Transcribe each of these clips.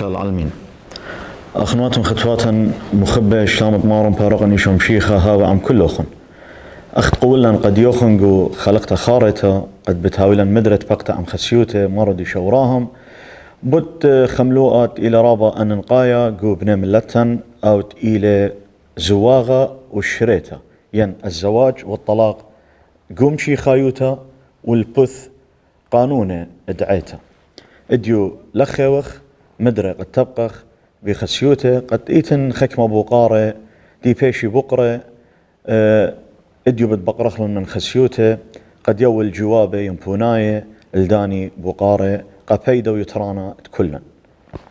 العالمين أخنواتن خطواتن مخبة شلام مارن بارغن يشوم شيخة هاو عم كل أخن أخت قولن قد يوخن جو خلقت خارته قد بتهاولن مدرت بقت عم خسيوته مرض يشوراهم بد خملوقات إلى رابا أن نقايا جو بنا ملتن أو إلى زواغة والشريته ين الزواج والطلاق قوم شي خايوته والبث قانونه ادعيته اديو لخيوخ مدري قد تبقخ بخسيوته قد ايتن خكمة بوقارة دي بيشي بقرة اديو بتبقرخ من خسيوته قد يول جوابه ينبونايه الداني بوقارة قبيدو يترانا كلن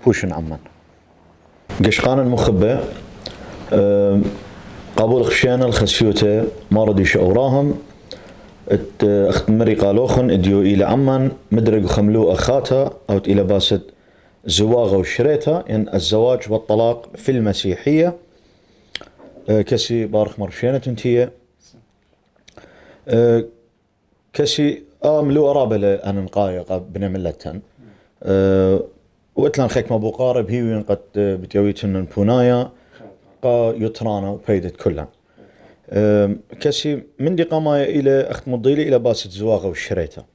بوشن عمان قشقان المخبة قابول خشينا الخسيوته ما ردي شعوراهم اخت مري قالوخن اديو الى عمان مدرق خملو اخاتا او الى باسد زواغه وشريتها ان الزواج والطلاق في المسيحيه كسي بارخ مرشينه تنتيه كسي ملو ارابله ان نقايق بن ملتن واتلان خيك مبوقارب هي قد بتيويتن بونايا قا يترانا وبيدت كلها كسي من دي قامايا الى اخت مضيلي الى باسد زواغه وشريتها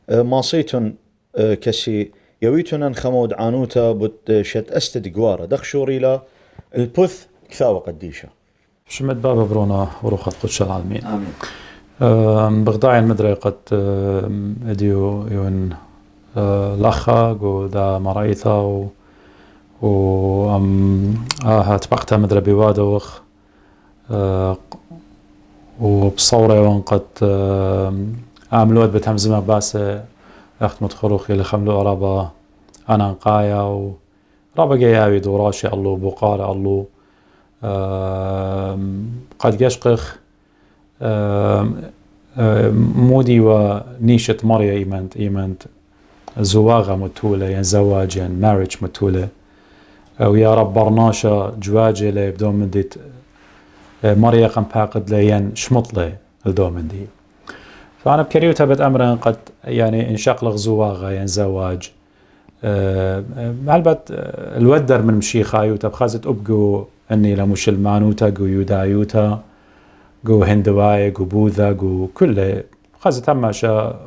ماصيتن كسي يويتنا خمود عانوتا بد شت استد قوارة دخشوري لا البث كثاوة قديشة شمت بابا برونا وروخة قدش العالمين آمين بغداعي المدري قد اديو يون لخا قو دا مرايثا و هاتبقتها مدري بوادوخ وبصورة وان قد عملوات بتهمزمها باسه اخت متخروخي لخملو ارابا انا نقايا و رابا جاياوي دوراشي الله بوقارة الله قد قشقخ مودي ونيشة مريا ايمانت زواغة متولة يعني زواج يعني ماريج متولة ويا رب برناشا جواجي لي بدون من ديت مريا قم باقد لي يعني شمط لي بدون من دي فأنا بكريوتها بتأمرن قد يعني انشق لغ زواغة يعني زواج هلبت الودر من مشي خايوتا بخازت أبقو أني لمش المانوتا قو يودايوتا قو هندواي قو بوذا قو كله بخازت هماشا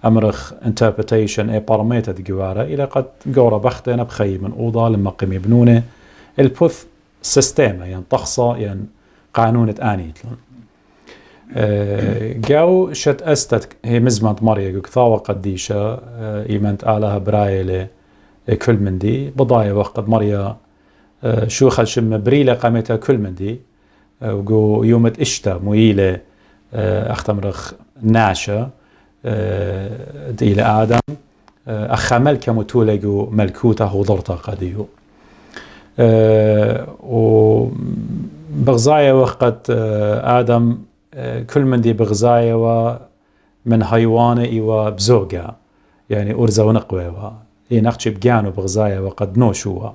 أمرخ interpretation باراميتا قوارة إلى قد قورة بختنا بخي من أوضة لما قم يبنونه البث سيستيما يعني تخصى يعني قانونة آنيتلون جو شت استت هي مزمت مريا كثاوة قديشة ايمانت آلها برايلة كل من دي بضايا وقت مريا شو خلشم بريلة قامتها كل من دي وقو يومت اشتا مويلة اختمرخ ناشا دي لآدم اخا ملكة متولة ملكوته وضرطة قديو وبغزايا وقت آدم كل من دي بغزايا ومن حيوانه وبزوجة يعني أرزا ونقوة نقشي بجانو بغزايا وقد نوشوا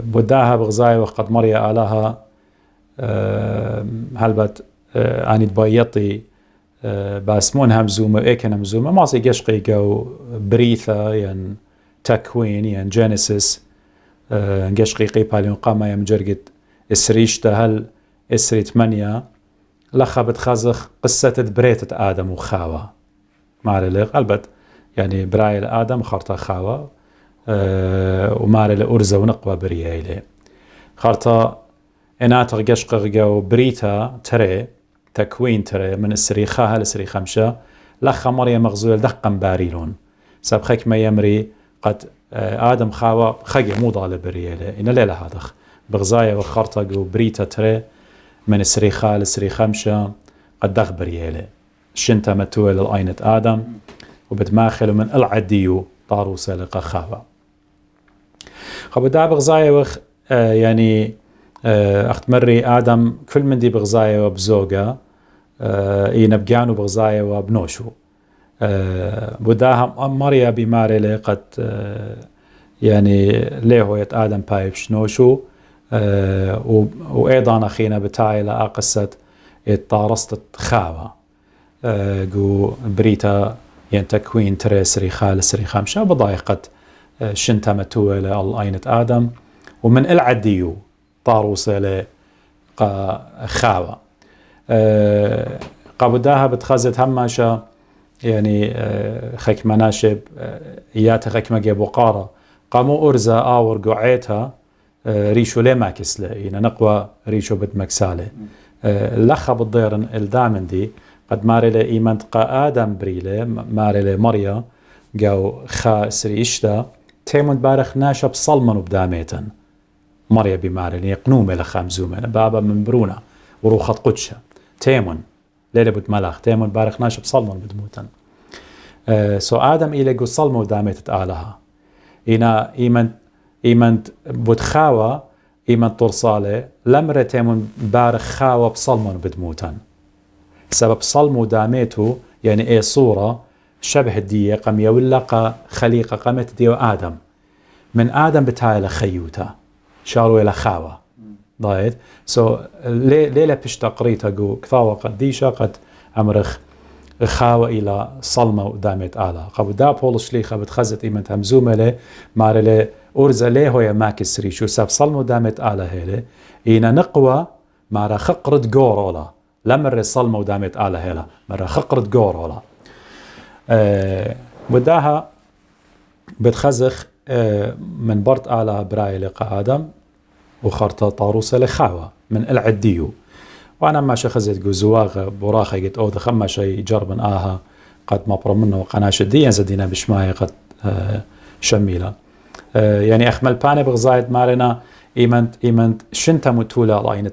بداها بغزايا وقد مريا آلها هلبت آني تبايطي باسمون همزومة وإيكن همزومة ماسي قشقي جو بريثة يعني تكوين يعني جينيسيس قشقي قيباليون قاما يمجرقت السريشتا هل إسري 8 لخا بتخازخ قصة بريتة آدم وخاوة ماري قلبت يعني برايل آدم خارطة خاوة وماري لأرزة ونقوة بريايلي خارطة إناتغ قشقغ بريتا تري تكوين تري من إسري خاها لإسري 5 لخا مريم مغزول دقا باريلون سابخيك ما يمري قد آدم خاوة خاقي مو ضالة بريايلي إن ليلة هادخ بغزايا وخارطة بريتا تري من السري خال السري 5 قد دغبر يالي شنتا متول الأينة آدم وبتماخل من العديو طارو سالقة خاوة خبدا بغزايا وخ يعني اخت مري آدم كل من دي بغزايا وبزوجة إينا بجانو بغزايا وبنوشو بداها مريا بماري قد يعني ليه يت آدم بايب شنوشو وأيضا أخينا بتاعي لأقصت الطارست خاوة جو بريتا ين تكوين تري سري خال سري خمشة بضايقة شنتا متولة الأينة آدم ومن العديو طاروسة خاوة قابداها بتخزت هماشا يعني خيك مناشب إياتا خيك مجي بقارة قاموا أرزا آور قعيتها ريشو ليه ما كسله إينا نقوى ريشو بدمكساله لخا بالضير الدامن دي قد ماري لي إيمان تقا آدم بريلي ماري لي مريا قاو خا سري إشتا تيمون بارخ ناشب صلمن بداميتا مريا بماري لي يقنومي لخامزومي بابا من برونا وروخة قدشة تيمون ليلة بد ملاخ تيمون بارخ ناشب صلمن بدموتا سو آدم إلي قو صلمو داميتا آلها إينا إيمان بتخاوة إيمان ترصالة لمرة تيمون بارخ خاوة بصلمن بدموتا سبب صلمو داميتو يعني ايه صورة شبه الدية قم يولق خليقة قامت ديو آدم من آدم بتاعي لخيوتا شارو إلى خاوة ضايد سو ليلة بشتا قريتا قو كثاوة قديشة قد عمرخ خاوة إلى صلمو داميت آلا قبو دا بول شليخة بتخزت إيمان همزومة لي ماري لي أورزا ليه هو يماكس ريشو ساب صلمو داميت آلا هيلي إينا نقوى مارا خقرد قورولا لمر صلمو دامت آله هلا مرة خقرت جور هلا بداها بتخزخ من برد آله براي لقى آدم وخرطة طاروسة لخاوة من العديو وأنا ما شخزت جوزواغ براخة قلت أو دخل شيء جربن آها قد ما برا منه قناش الدين زدينا بشماية قد شميلة يعني أخمل باني بغزايد مارنا إيمنت شنتا متولى لعينة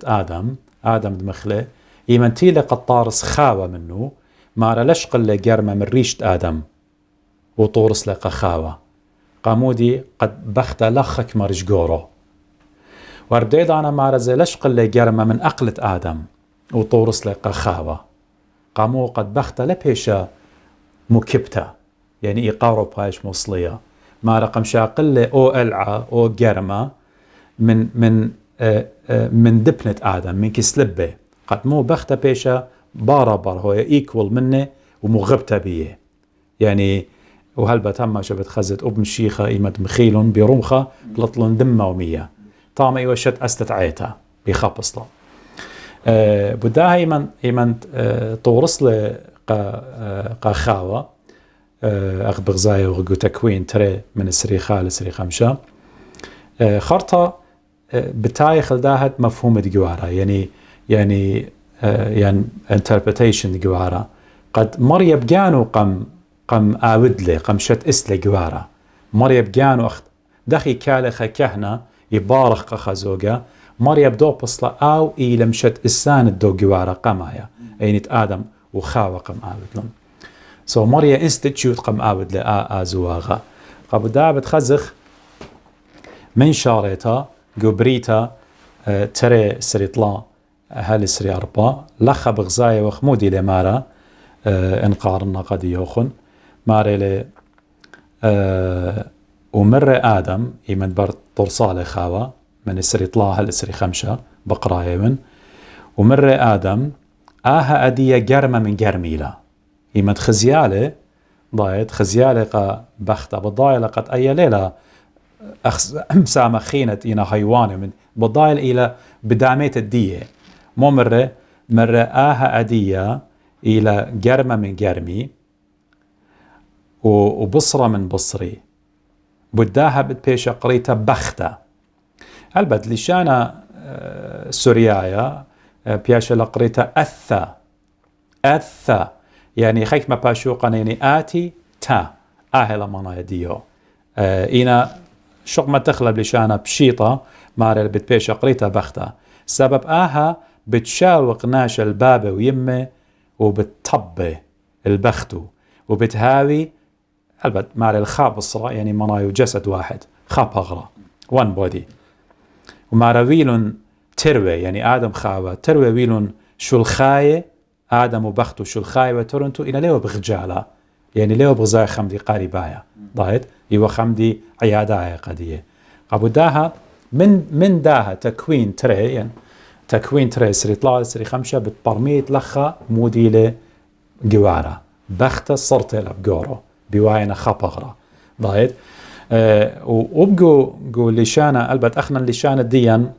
آدم دمخله إيمنتي لقد طارس خاوة منه مارا لشق اللي جرمة من ريشة آدم وطورس لقى خاوة قامودي قد بخت لخك مرج جورو ورديد أنا مارا زي لشق اللي جرمة من أقلة آدم وطورس لقى خاوة قامو قد بخت لبيشة مكبتة يعني إيقارو بايش موصلية مارا قمشا قلة أو ألعى أو جرمة من دبنة آدم من كسلبه قد مو بخته بيشا بارا هو ايكول منه ومغبته بيه يعني وهلبت هم شبت خزت ابن شيخة ايمت مخيلون برمخة بلطلون دمه ومية طامة يوشت استتعيتها بخبص له بداها ايمن طورس له قا خاوة اخذ بغزاية وغو تكوين تري من السري خال السري خمشة خرطة بتاي خلداهت مفهوم دقوارا يعني interpretation جوارا قد مريا بجانو قم آودلي قم شت اسلي جوارا مريا بجانو دخي كالخ كهنة يبارخ قخزوجا مريا بدو بصلا أو إلى مشت إسان الدو جوارا قمايا أينت آدم وخاوة قم آودلن سو مريا انستيتيوت قم آودلي آزواغا قبدا بتخزخ من شاريتا جبريتا تري سريطلا هل سري أربا لخ بغزاية وخمودي لمارا انقارنا قد يوخن ماري لي ومر آدم يمن بر طرصال خاوة من سري طلا هل سري خمشة بقراية من ومر آدم آها أدية جرمة من جرميلة يمن خزيالة ضايد خزيالة قا بخته بضايلة قد أي ليلة سامخينة إنا حيوانة من بضايل إلى بدامية الدية مو مرة آها أدية إلى جرمة من جرمي وبصرة من بصري بداها بتبيش قريتها بختة البت لشانا سوريايا بياشا لقريتها أثى يعني خيك ما باشوقا يعني آتي تا آهلا مانا يديو إنا شق ما تخلب لشانا بشيطة مارل بتبيش قريتها بختة سبب آها بتشاوق ناش البابة ويمه وبتطبه البختو وبتهاوي البت مع الخاب الصراع يعني منايو جسد واحد خاب أغرى one body ومع ويلون تروي يعني آدم خاوة تروي ويلون شو الخاية آدم وبختو شو الخايبة تورنتو إلى ليو بغجالة يعني ليو بغزاي خمدي قاربايا ضايد يو خمدي عيادايا قدية أبو داها من داها تكوين تري يعني تكوين تري سري طلع سري خمسة بتبرميت لخا موديلة جوارة بختة صرت لبجورو بواينا خبغرة ضايد وبقو لشانة البت أخنا لشانة ديان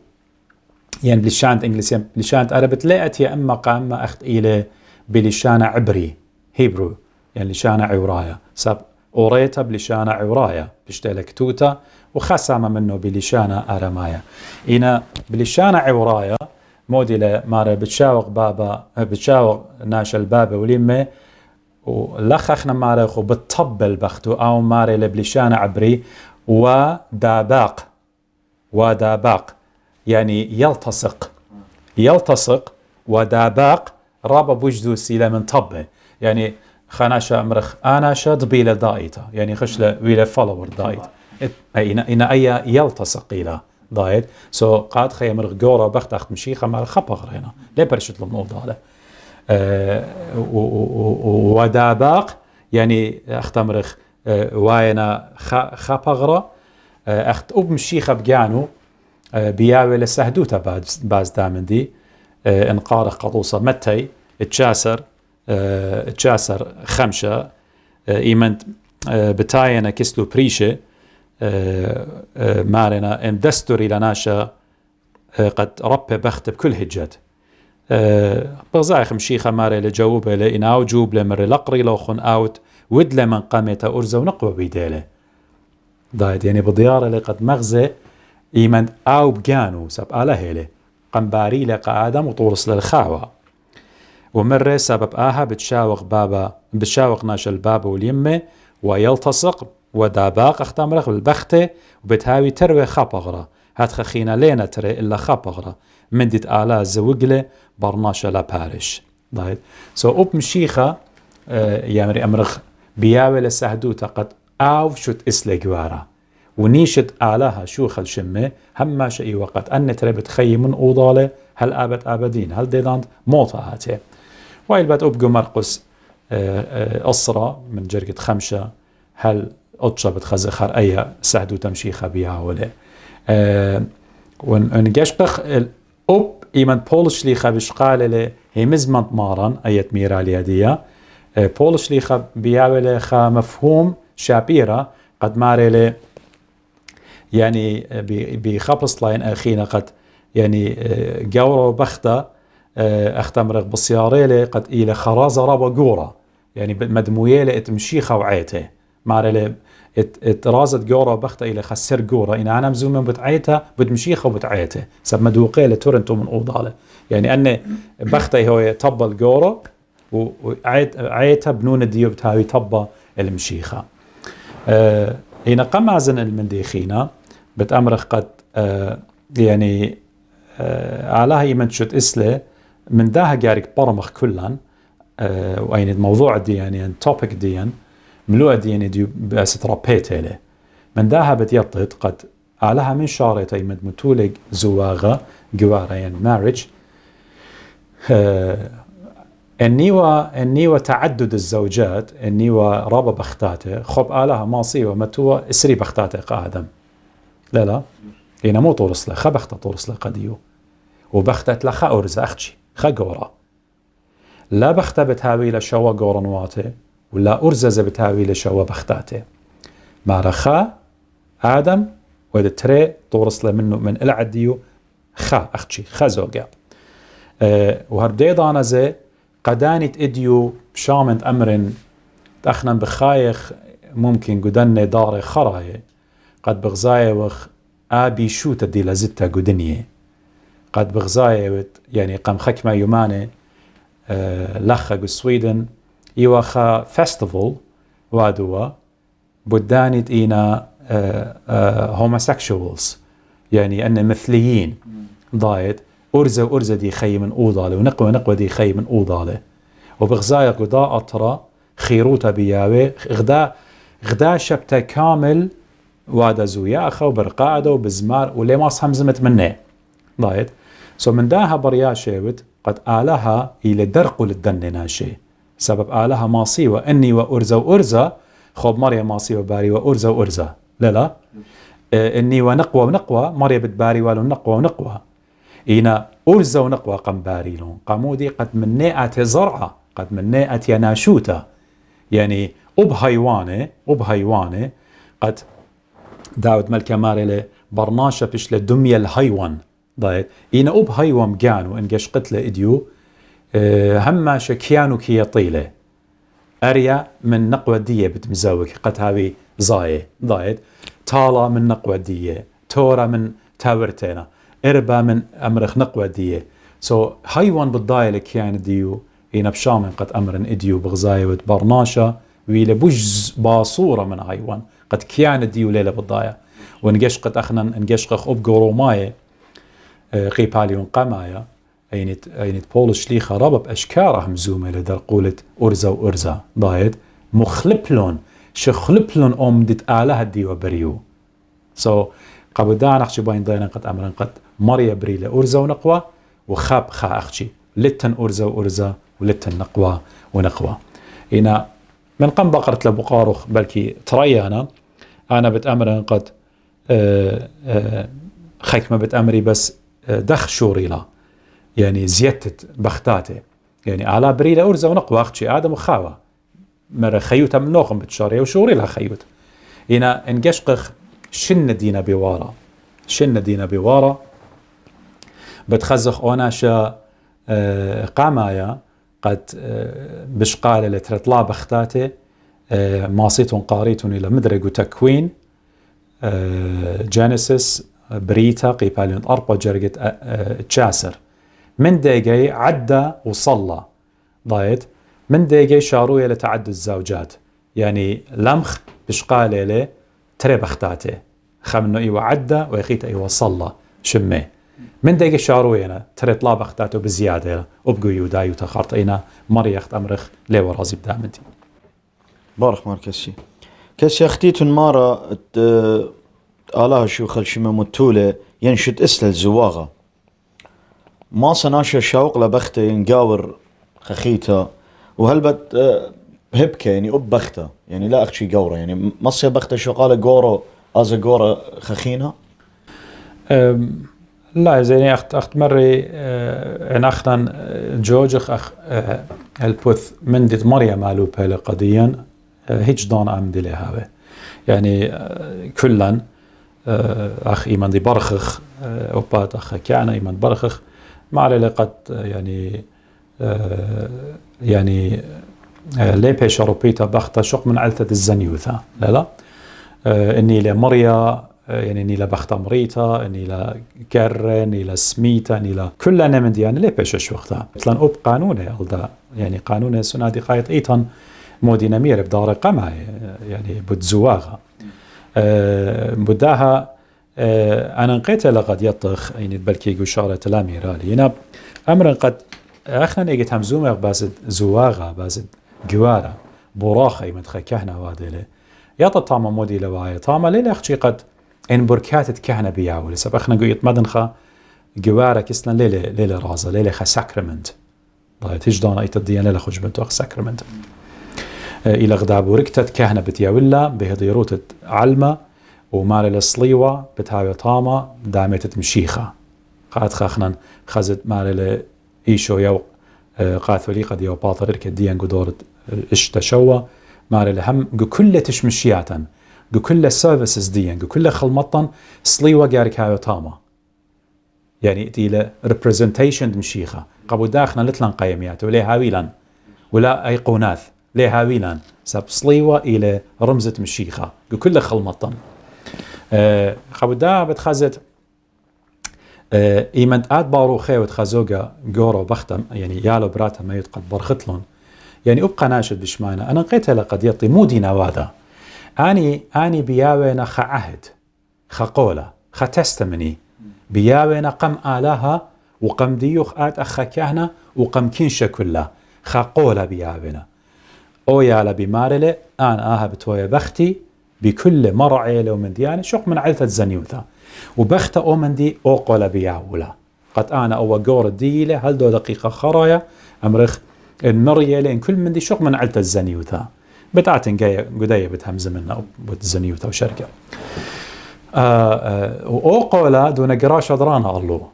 يعني لشانة إنجليزية لشانة عربت لقت يا إما قام أخت إلى بلشانة عبري هيبرو يعني لشانة عورايا سب أوريتا بلشانة عورايا بشتلك توتا وخسامة منه بلشانة أرمايا إنا بلشانة عورايا موديلة مارا بتشاوق بابا بتشاوق ناش البابا وليمة ولخخنا مارا خو بتطبل بختو أو مارا لبلشانة عبري وداباق يعني يلتصق وداباق رابا بوجدو سيلا من طبه يعني خاناشا امرخ اناشا ضبيله ضايته يعني خشله ويلا فولور ضايت ان اي يلتصق الى ضايت سو قاد خي امرخ جورا بخت اخت مشيخه مال خبغ هنا لا برشت الموضوع هذا وداباق يعني اخت امرخ واينا خبغره اخت اب مشيخه بجانو بياوي لسهدوتا باز دامن دي انقارق قطوصة متي تشاسر خمسة ايمنت بتاينا كسلو بريشة مارنا ان دستوري لناشا قد ربي بخت بكل هجات بغزاي خمشيخة ماري لجاوبه لإناو جوب لمر لقري لوخن اوت ود لمن قامت أرزة ونقوى بيداله دايد يعني بضيارة لقد مغزة إيمن أو بجانو سب آله هيله قنباري لقى آدم وطورس للخاوة ومرة سبب بتشاوق ناش البابا واليمة ويلتصق وداباق اختمرخ بالبختة وبتهاوي تروي خبغرة هات خخينا لينا تري إلا خبغرة من ديت آلا زوجلة برناشا لبارش ضايد أب مشيخة يامري أمرخ بياوي لسهدوتا قد أو شت إسلي جوارا ونيشت آلاها شوخ الشمة هما شيء وقت أن ترى بتخيم من أوضالة هل أبدين هل ديلاند موطا هاته وايل بات أبقو مرقس أسرة من جرقة خمسة هل أطشا بتخزخر أي سهدو تمشي خبيها ولا ونجاشقخ الأب إيمان بولش لي خبش قال له هي مزمنت مارن أيت ميرالي هدية بولش لي خب بياوله خا مفهوم شابيرة قد ماري يعني بخبص لاين أخينا قد يعني جورو بخته اختمرق بصياريله قد إلى خرازة رابا جورا يعني مدمويله اتمشيخة وعيته ماري اترازت جورا بخته إلى خسر جورا إن أنا مزوم بتعيتها بتمشيخة وبتعيته سب مدوقيله تورنتو من أوضاله يعني أن بخته هو طبل جورا وعيتها بنون ديو بتهاوي طبة المشيخة هنا قمازن المنديخينا بتأمرخ قد يعني علىها يمنشت إسلة من داها جارك برمخ كلان وأين الموضوع دي يعني التوبيك دي ملوء دي يعني دي بأس ربيت له من داها بتيطت قد علىها من شارة يمد متولق زواغة جوارة يعني marriage النيوة تعدد الزوجات النيوة رابا بختاته خب آلها ماصي ومتوى اسري بختاته قادم لا هنا مو طورس له خبختة طورس له قديو وبختت لخا أرز أختشي خا لا بختة بتهاوي لشوا قورنواته ولا أرزة بتهاوي لشوا بختاته ما رخا آدم وإذا تري طورس له منه من العديو خا أختشي خا زوجة وهرديضانا زي قدانت إديو بشامنت أمر تأخنا بخايخ ممكن قدني داري خراي قد بغزايا وخ آبي شو تدي لزتها قدنية قد بغزايا يعني قام خكمة يوماني لخا السويدن يوخا فيستيفال وادوا بدانت إينا homosexuals يعني أن مثليين ضايد أرزة دي خي من أوضالة ونقوى دي خي من أوضالة وبغزايا قضاء أطرى خيروتا بياوي غدا شبتا كامل وادا زويا أخو برقاعدة وبزمار ولي ما همزمت منه ضايد من داها بريا شيوت قد آلها إلى درق للدن ناشي سبب آلها ماصي وإني وأرزا وأرزا خب مريا ماصي وباري وأرزا وأرزا لا إني ونقوى ونقوى مريا بتباري والو نقوى ونقوى إنا أرزا ونقوى قم باريلون قامودي قد من نئة زرعة قد من نئة يناشوتة يعني أب هيوانه قد داود ملكة ماري برناشة بش لدمية الهيوان ضايت إنا أب هيوان جانو إنجاش قتله إديو هما شكيانو كي يطيله أريا من نقوى دية بتمزاوك قد هاوي ضايت تالا من نقوى دية تورا من تاورتينا إربا من أمرخ نقوى دية هيوان بالضايل كيان ديو إنا بشامن قد أمرن إديو بغزاية وتبرناشة ويلا بجز باصورة من هيوان قد كيان ديو ليلة بالضايا ونجش قد أخنا نجش قخ أبقرو ماي قيباليون قمايا أينت بولش لي خرابة أشكاره مزومة لدر قولة أرزا وأرزا ضايد مخلبلون شخلبلون دت آلها دي وبريو قبل دا نحشي باين داينا قد أمرن قد مريا بريلة أرزا ونقوى وخاب خا أخشي لتن أرزا وأرزا ولتن نقوى ونقوى إنا من قم بقرة لبقارخ بلكي تريانا أنا بتأمرن قد خيك ما بتأمري بس دخ شوريلا يعني زيادة بختاته يعني على بريلة أرزا ونقوى أختي آدم وخاوة مرة خيوتها من نوخم بتشاريا وشوريلا خيوت هنا انقشقخ شن دينا بوارا بتخزخ أوناشا قامايا قد بشقال لترطلا بختاته ماصيتون قاريتون إلى مدرق وتكوين جينيسيس بريتا قيباليون أربا جرقت تشاسر من ديجي عدى وصلى ضايت من ديجي شاروية لتعدد الزوجات يعني لمخ بشقال له تري بختاته خمنو إيوه عدى ويخيت إيوه صلى شمه من ديجي شاروينا تري طلا بختاته بزيادة أبقو يودايو تخارطينا مريخت أمرخ ليو رازي بدامتي بارك مار كسي أختيتن مارا آلها شو خلشمة متولة ينشد إسل الزواغة ما صناشا شوق لبختة ينقاور خخيتها وهلبت هبكة يعني أب بختة يعني لا أخشي قورة يعني مصيا بختة شو قال قورة أزا قورة خخينها لا زيني أخت مري أنا أختن جوجخ البوث من ديت مريم مالو بهلا قضيا هيج دان أمدي لهاوي يعني كلن أخ إيمان دي برخخ أوبات أخ كيانا إيمان برخخ ما علي لقد يعني ليبي شروبيتا بختا شق من علثة الزنيوثة لا إني لمريا يعني إني لبختا مريتا إني لكر إني لسميتا إني لكلنا من ديان ليبي شش وقتها مثلا أوب قانونه ألدا يعني قانونه سنادي قايت إيطان مودي نمير بدار قمع يعني بتزواغها بداها أنا نقيت لقد يطخ يعني بلكي قشارة الأميرالي هنا أمرا قد أخنا نيجي همزومة بازد زواغة بازد جوارة براخة يمدخ كهنة وادله يطا طاما مودي لوايا طاما ليلة أختي قد إن بركاتت كهنة بيعول سب أخنا قيت مدنخة جوارة كسنا ليلة رازة ليلة خا ساكرمنت ضايت تجدان أيت الديانة ليلة خج بنتو أخ ساكرمنت إلى غداب وركتت كهنة بتياولا بهضيروت علمة ومال الصليوة بتهاوي طاما دامتت مشيخة قاد خاخنا خزت مال إيشو يو قاثولي قد يو باطر الكديان قدورت اشتشوى مال هم كل تشمشياتا كل سيرفيسز ديان كل خلمطن صليوة جارك هاوي طاما يعني إلى representation مشيخة قبو داخنا لتلان قيميات وليه هاويلان ولا أيقوناث ليه هاويلان سب صليوة إلى رمزة مشيخة كل خلمطن قبو دا بتخزت إيمانت آد باروخي وتخزوغا جورو بختم يعني يالو براتا ما يتقد برختلون يعني أبقى ناشد بشمانا أنا نقيتها لقد يطي مودي نوادا أني بياوينا خا عهد خا قولة خا تستمني بياوينا قم آلها وقم ديوخ آت أخا كهنا وقم كينشا كلها خا قولة بياوينا أو يالا بمارلة أنا بتويا بختي بكل مرعي لو من ديانة شق من عيثة زنيوثة وبخت أو من دي أو قول بياولا قد أنا أو جور ديلة هل دو دقيقة خرايا أمرخ المرية لين كل من دي شق من علت الزنيوتا بتاعتن جاية قدية بتهمز منا بتزنيوتا وشركة وقولا دون قراش أدرانا الله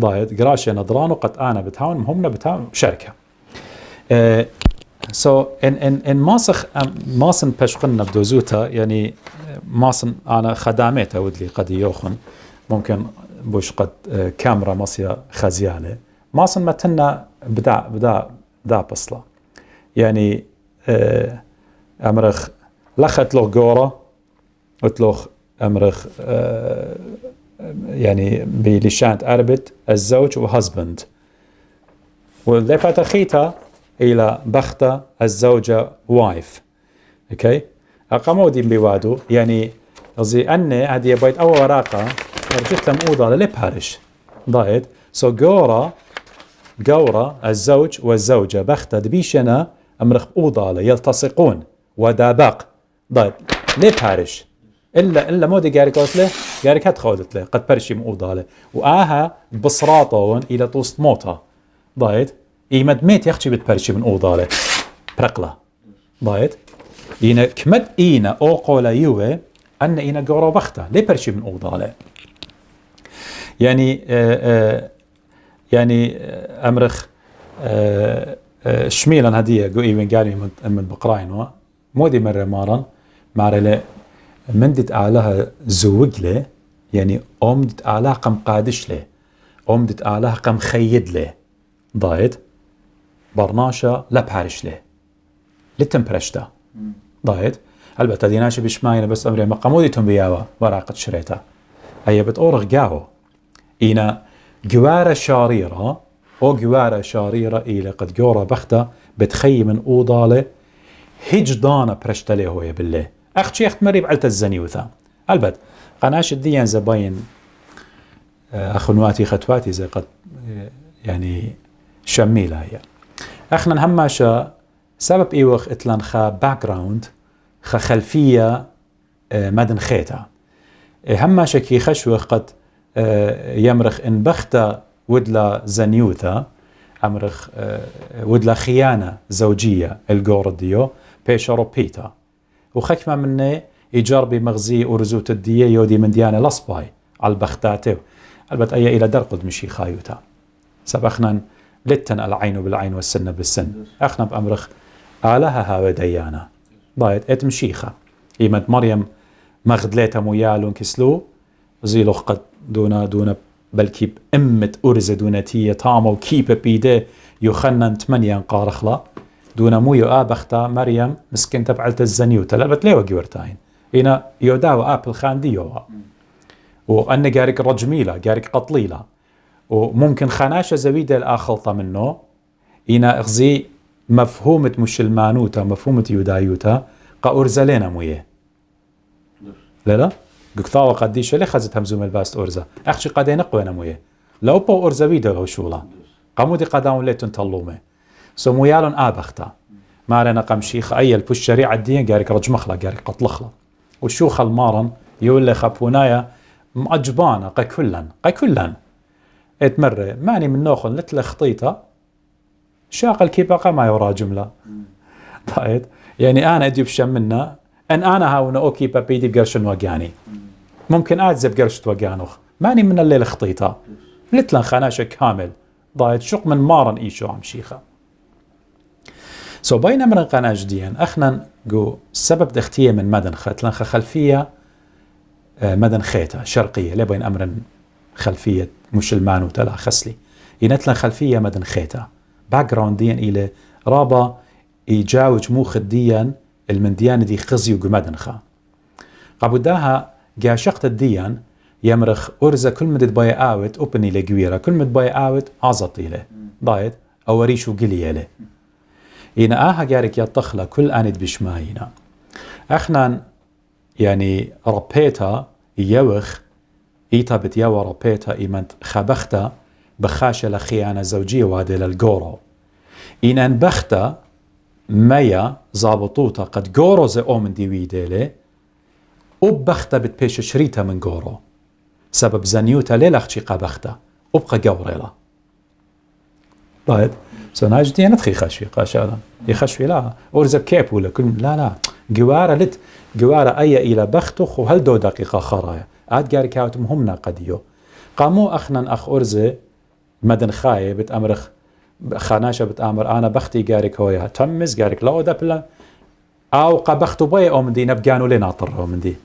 ضايد قراش ندران وقد أنا بتهاون مهمنا بتهاون شركة إن ماسن بشقنا بدوزوتا يعني ماسن أنا خدامته ودلي قد يوخن ممكن بوش قد كاميرا ماسيا خزيانة ماسن متنا بدا بصلا يعني أمرخ لخت له جورة قتلوخ أمرخ يعني بلشانت أربت الزوج وهزبند واللي خيتا إلى بختة الزوجة وايف أوكي أقاموا دي بوادو يعني قصدي أني هذه بيت أول ورقة رجعت لهم أوضة لبهارش ضايد سو جورة الزوج والزوجة بختة دبيشنا أمرخ أوضة يلتصقون ودابق ضايد لبهارش إلا مودي جاري قلت له جاري كات خودت له قد برشي مؤوضة له وآها بصراطون إلى توست موتا ضايد إيمد ميت يخشي بتبرشي من أوضة له برقلة ضايد إينا كمد إينا أو قولا يوه أن إينا جورا بختة ليه برشي من أوضة له يعني أمرخ شميلا هدية قو إيوين قالي من بقراين مودي مرة مارن مارلي مندت أعلاها زوج له يعني أمدت أعلاها قم قادش له أمدت أعلاها قم خيد له ضايد برناشا لا بحارش له للتمبرشتا ضايد البته ديناشي بشماينه بس أمري مقاموديتهم بياوا وراقة شريتا هي بتأورغ قاو إينا جوارة شاريرة أو جوارة شاريرة إلى قد جورة بختة بتخي من أوضالة هجدانة برشتا له هو بالله أخت شيخ مريب علت الزنيوثا البت قناش الديان زباين أخنواتي خطواتي زي قد يعني شميلة هي أخنا نهماشا سبب إيوخ إتلان خا باكراوند خا خلفية مدن خيتا هماشا كي خشوخ قد يمرخ إن بختا ودلا زنيوثا أمرخ ودلا خيانة زوجية الجورديو بيشارو بيتا وخكمة مني يجربي مغزي أرزوت الدية يودي من ديانة لصباي على البختاته البت أي إلى درقد مشي خايوتا سبخنا لتن العين بالعين والسن بالسن أخنا بأمرخ آلها هاوي ديانا ضايد اتمشيخة إيمد مريم مغدليتا ميالون كسلو زيلوخ قد دونا بلكي بأمة أرزة دونتية طامو كيبه بيده يخنن 8 قارخلا دونا مويو آبختا مريم مسكن تبعلت الزنيوتا لبت ليه وقورتاين إنا يوداو آبل خانديوها وأن جارك رجميلة جارك قطليلة وممكن خناشة زويدة الآخلطة منه إنا اغزي مفهومة مشلمانوتا مفهومة يودايوتا قأرزلين مويه لا قطاوة قديشة ليه خزت همزوم الباست أرزة أخشي قدين قوينا مويه لو بو أرزة ويدا غوشولا قامودي قداون ليتون تلومه سو مويالون آبختا مارنا قمشيخ أي البوش شريعة الدين قارك رجمخلا قارك قطلخلا والشوخ المارن يقول لي خبونايا مأجبانا قي كلن اتمرة ماني من نوخن لتل خطيطة شاقل كيبقى ما يورا جملة طيب يعني أنا أديب شمنا أن أنا هاونا أوكي بابيدي بقرشن وقاني ممكن أعزب قرشت وقانوخ ماني من الليل خطيطة لتلن خناشة كامل ضايد شق من مارن إيشو عم شيخة بين أمرن قناش ديان أخنا جو سبب دختية من مدن خات لنخ خلفية مدن خيتا شرقية لبين أمرن خلفية مشلمان وتلا خسلي ينتلن خلفية مدن خيتا باكراوند ديان إلى رابا يجاوج موخ ديان المنديان دي خزي وقمدن خا قابوداها جاشقت الديان يمرخ أرزة كل مدد باي آوت أوبني لقويرة كل مدد باي آوت عزطي له ضايد أو ريشو قلي له إنا آها جارك يطخلا كل آند بشماينا أخنا يعني ربيتا يوخ إيتا بتياوى ربيتا إيمانت خبختا بخاشة لخيانة زوجية وهذا للجورو إنا انبختا ميا زابطوتا قد جورو زي أومن ديوي ديلي وبختا بتبيش شريتا من جورو سبب زنيوتا ليلخشي قبختا وبقى قوري له ضايد سناجتي أنا تخي خشوي قاشالا يخشوي لا أرزب كيب ولا كل لا جوارة لت جوارة أي إلى بختخ وهل دو دقيقة خرايا عاد جاري كاوتم همنا قديو قامو أخنا أخ أرزة مدن خاية بتأمرخ خاناشة بتأمر أنا بختي جارك هويا تمز جارك لا دبلا أو قبختو بي أو من دي نبجانو لنا طره من دي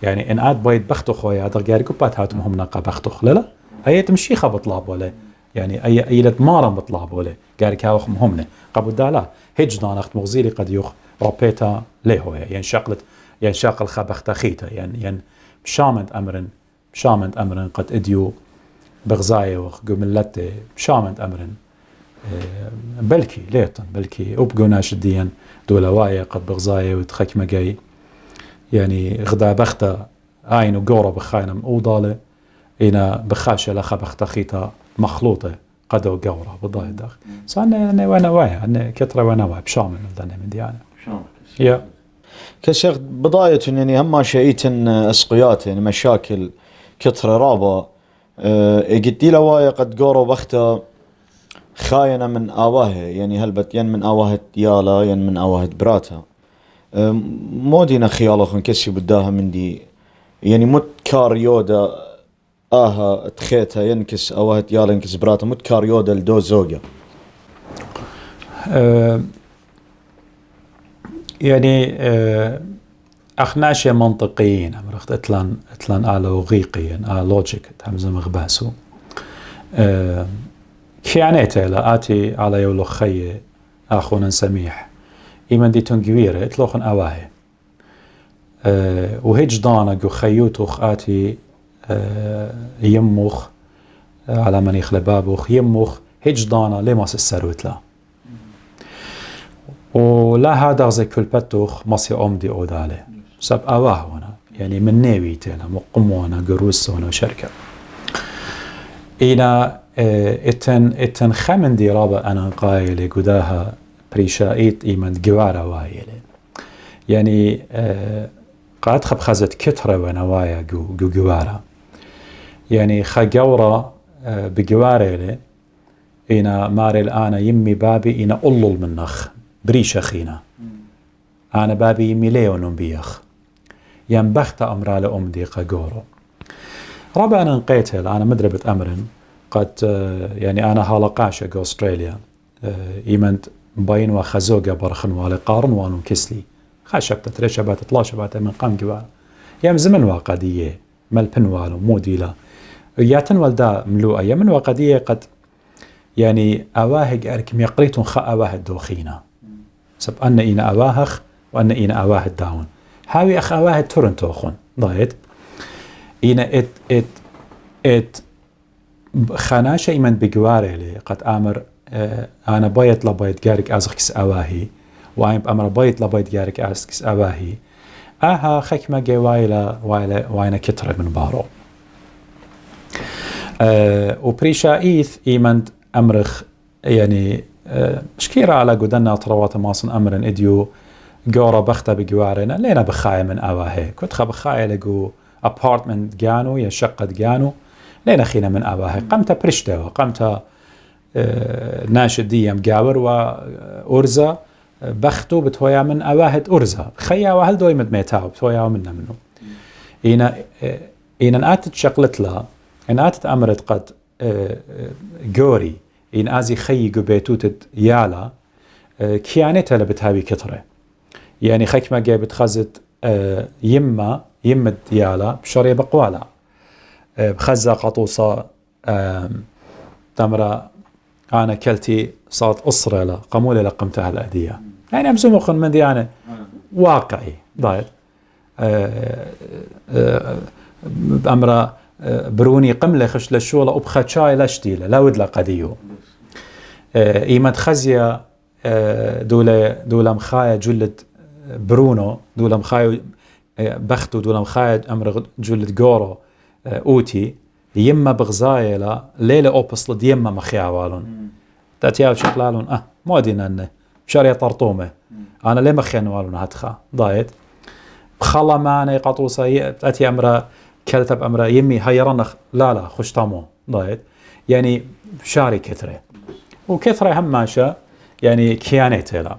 يعني إن عاد بيت بختو خويا هذا جارك وبات هاتم همنا قبختخ لا هي تمشي خبطلاب ولا يعني أي إلى مارم بطلاب ولا جارك هاوخ همنا قبل دالا هجدان أخت مغزيلي قد يخ ربيتا ليه هويا يعني شقلت يعني شاقل خبخت خيتا يعني شامند أمرن قد إديو بغزاية وقملته شامند أمرن بلكي ليتن بلكي أبقوناش الدين دولواية قد بغزاية وتخك مجاي يعني غدا بختا عينو قورة بخاينم أوضالة إنا بخاشة لخا بختا خيتا مخلوطة قدو قورة بضاي داخل سأنا وانا وايا أنا كترة وانا وايا بشامل مدانا من ديانا يا كشيخ بضاية يعني هم شيئين أسقيات يعني مشاكل كترة رابا قدي لوايا قد قورة بختا خاينة من آواه يعني هلبت ين من آواه يالا ين من آواه براتا مودينا خيالخن كسي بداها من دي يعني مت كاريودا تخيتها ينكس آواه يالا ينكس براتا مت كاريودا لدو زوجة يعني أخناشي منطقيين أمرخت اتلان آلوغيقيين لوجيك همزة مغباسو كيانيته لآتي على يولو خي أخونا سميح إيمان دي تنقويرة اتلوخن أواهي وهيج دانا خيوتوخ آتي يموخ على من يخلبابوخ يموخ هيج دانا لماس السروت لا ولا هذا زي كل بتوخ ماسي أمدي أودالي سب أواه هنا يعني من نيوي تينا مقمونا قروس هنا وشركة إنا اتن خمن دي رابا أنا قايلة قداها بريشايت إيمان جوارة وايلة يعني قاد خب خزت كترة ونوايا جوارة يعني خجورة بجوارة لي إنا ماري الآن يمي بابي إنا أولل منخ بريشة خينا أنا بابي يمي ليون بيخ ينبخت أمرال أمدي قجورو رابع أنا نقيتل أنا مدربة أمرن قد يعني أنا هالقاشة جو أستراليا إيمنت باين وخزوجة برخن والي قارن وانو كسلي خشبت ترشبت تلاشبت من قام جوال يام زمن واقدية ملبن والو موديلا ياتن والدا ملوء يمن واقدية قد يعني أواهج أركم يقريتون خا أواهد دوخينا سب أن إنا أواهخ وأن إنا أواهد داون هاوي أخ أواهد تورنتوخون ضايد إنا ات خاناشة إيمان بجواره لي قد أمر أنا بايت لبايت جارك أزخكس أواهي وأنا بأمر بايت لبايت جارك أزخكس أواهي خكمة جي واينا كترة من بارو وبريشايث إيمان أمرخ يعني شكيرة على قدنا طروات ماصن أمرن إديو جورا بختا بجوارنا لينا بخاية من أواهي كنت خبخاية لقو أبارتمنت جانو يشقة جانو لين أخينا من أباها قمت برشته وقمت ناشد ديام جاور وأرزا بختو بتويا من أواهد أرزا خيا وهل دوي مدميتاو بتويا منا منه إن آتت شقلت لا إن آتت أمرت قد جوري إن آزي خي قبيتوتت يالا كيانتها لبتهاوي كترة يعني خيك ما جاي بتخزت يمد يالا بشرية بقوالا بخزة قطوصة تمرة أنا كلتي صارت أسرة لا قمولة لقمتها الأدية يعني أمزوم أخن من دي أنا واقعي ضايد أمرة بروني قملة خش للشولة أبخى شاي لاشتيلة لا ود لقديو إيمت خزية دولة مخايا جلد برونو دولة مخايا بختو دولة مخايا أمر جلد جورو أوتي يما بغزايلا ليلة أوبس لد يما مخيعوالون تأتيها شكلالون مودينا أنه شارية طرطومة أنا ليه مخيعوالون هاتخا ضايد بخلا معنا قطوصة تأتي أمرا كلتب أمرا يمي هيرنخ لا خش طامو ضايت يعني شاري كثرة وكثرة هم ماشا يعني كيانيته لا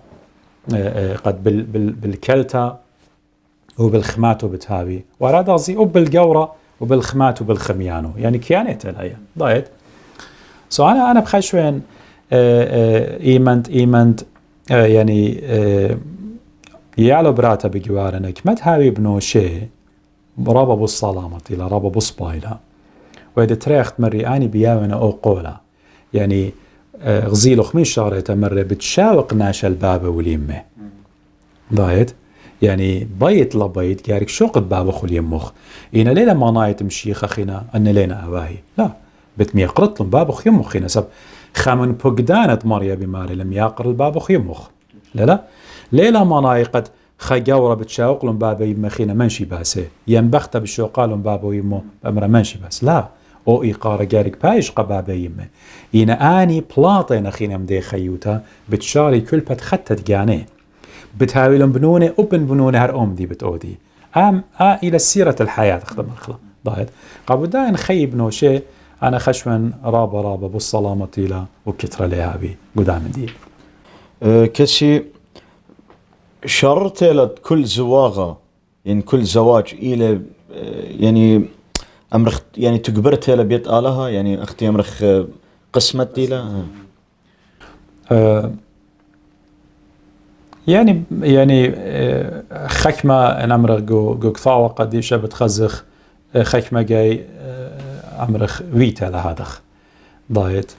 قد بالكلتا وبالخمات وبتهابي وراد قصدي وبالجورة وبالخمات وبالخميانو يعني كيانيته لا ضايت أنا بخشوين إيمنت يعني يعلو براتا بجوارنك ما تهاوي بنوشي رابا بالصلامة إلى رابا بالصبايلة وإذا تريخت مري أني بياونا أو قولا يعني غزيلو خميس شهرة مرة بتشاوق ناشا البابا واليمة ضايت يعني بيت لبيت جارك شوق البابا خل يمخ إنا ليلة ما نايت مشيخ أخينا أن لينا أواهي لا بتمي قرط لهم بابا خ يمخ خينا سب خامن بقدانة مريا بماري لم يقر البابا خ يمخ لا ليلة ما نايقت خجاورة بتشاوق لهم بابا يمه خينا منشي باسه ينبخت بالشوقال لهم بابا يمه بأمر منشي باس لا أو إيقارة جارك بايش قبابا يمه إنا آني بلاطين أخينا مدي خيوتا بتشاري كل بتخطت جاني بتهاوي لهم بنونة وبن بنونة هر أم دي بتأودي إلى سيرة الحياة أخدم الخلا ضايد قابل دا نخيب نوشي أنا خشوان رابا بالصلامة إلى وكترة لهابي قدام دي كسي شرط كل زواغة يعني كل زواج إلى يعني أمرخ يعني تجبرت إلى بيت آلها يعني أختي أمرخ قسمت إلى يعني خكمة أمرخ جو كثاوة قديشة بتخزخ خكمة جاي أمرخ ويتا لهادخ ضايت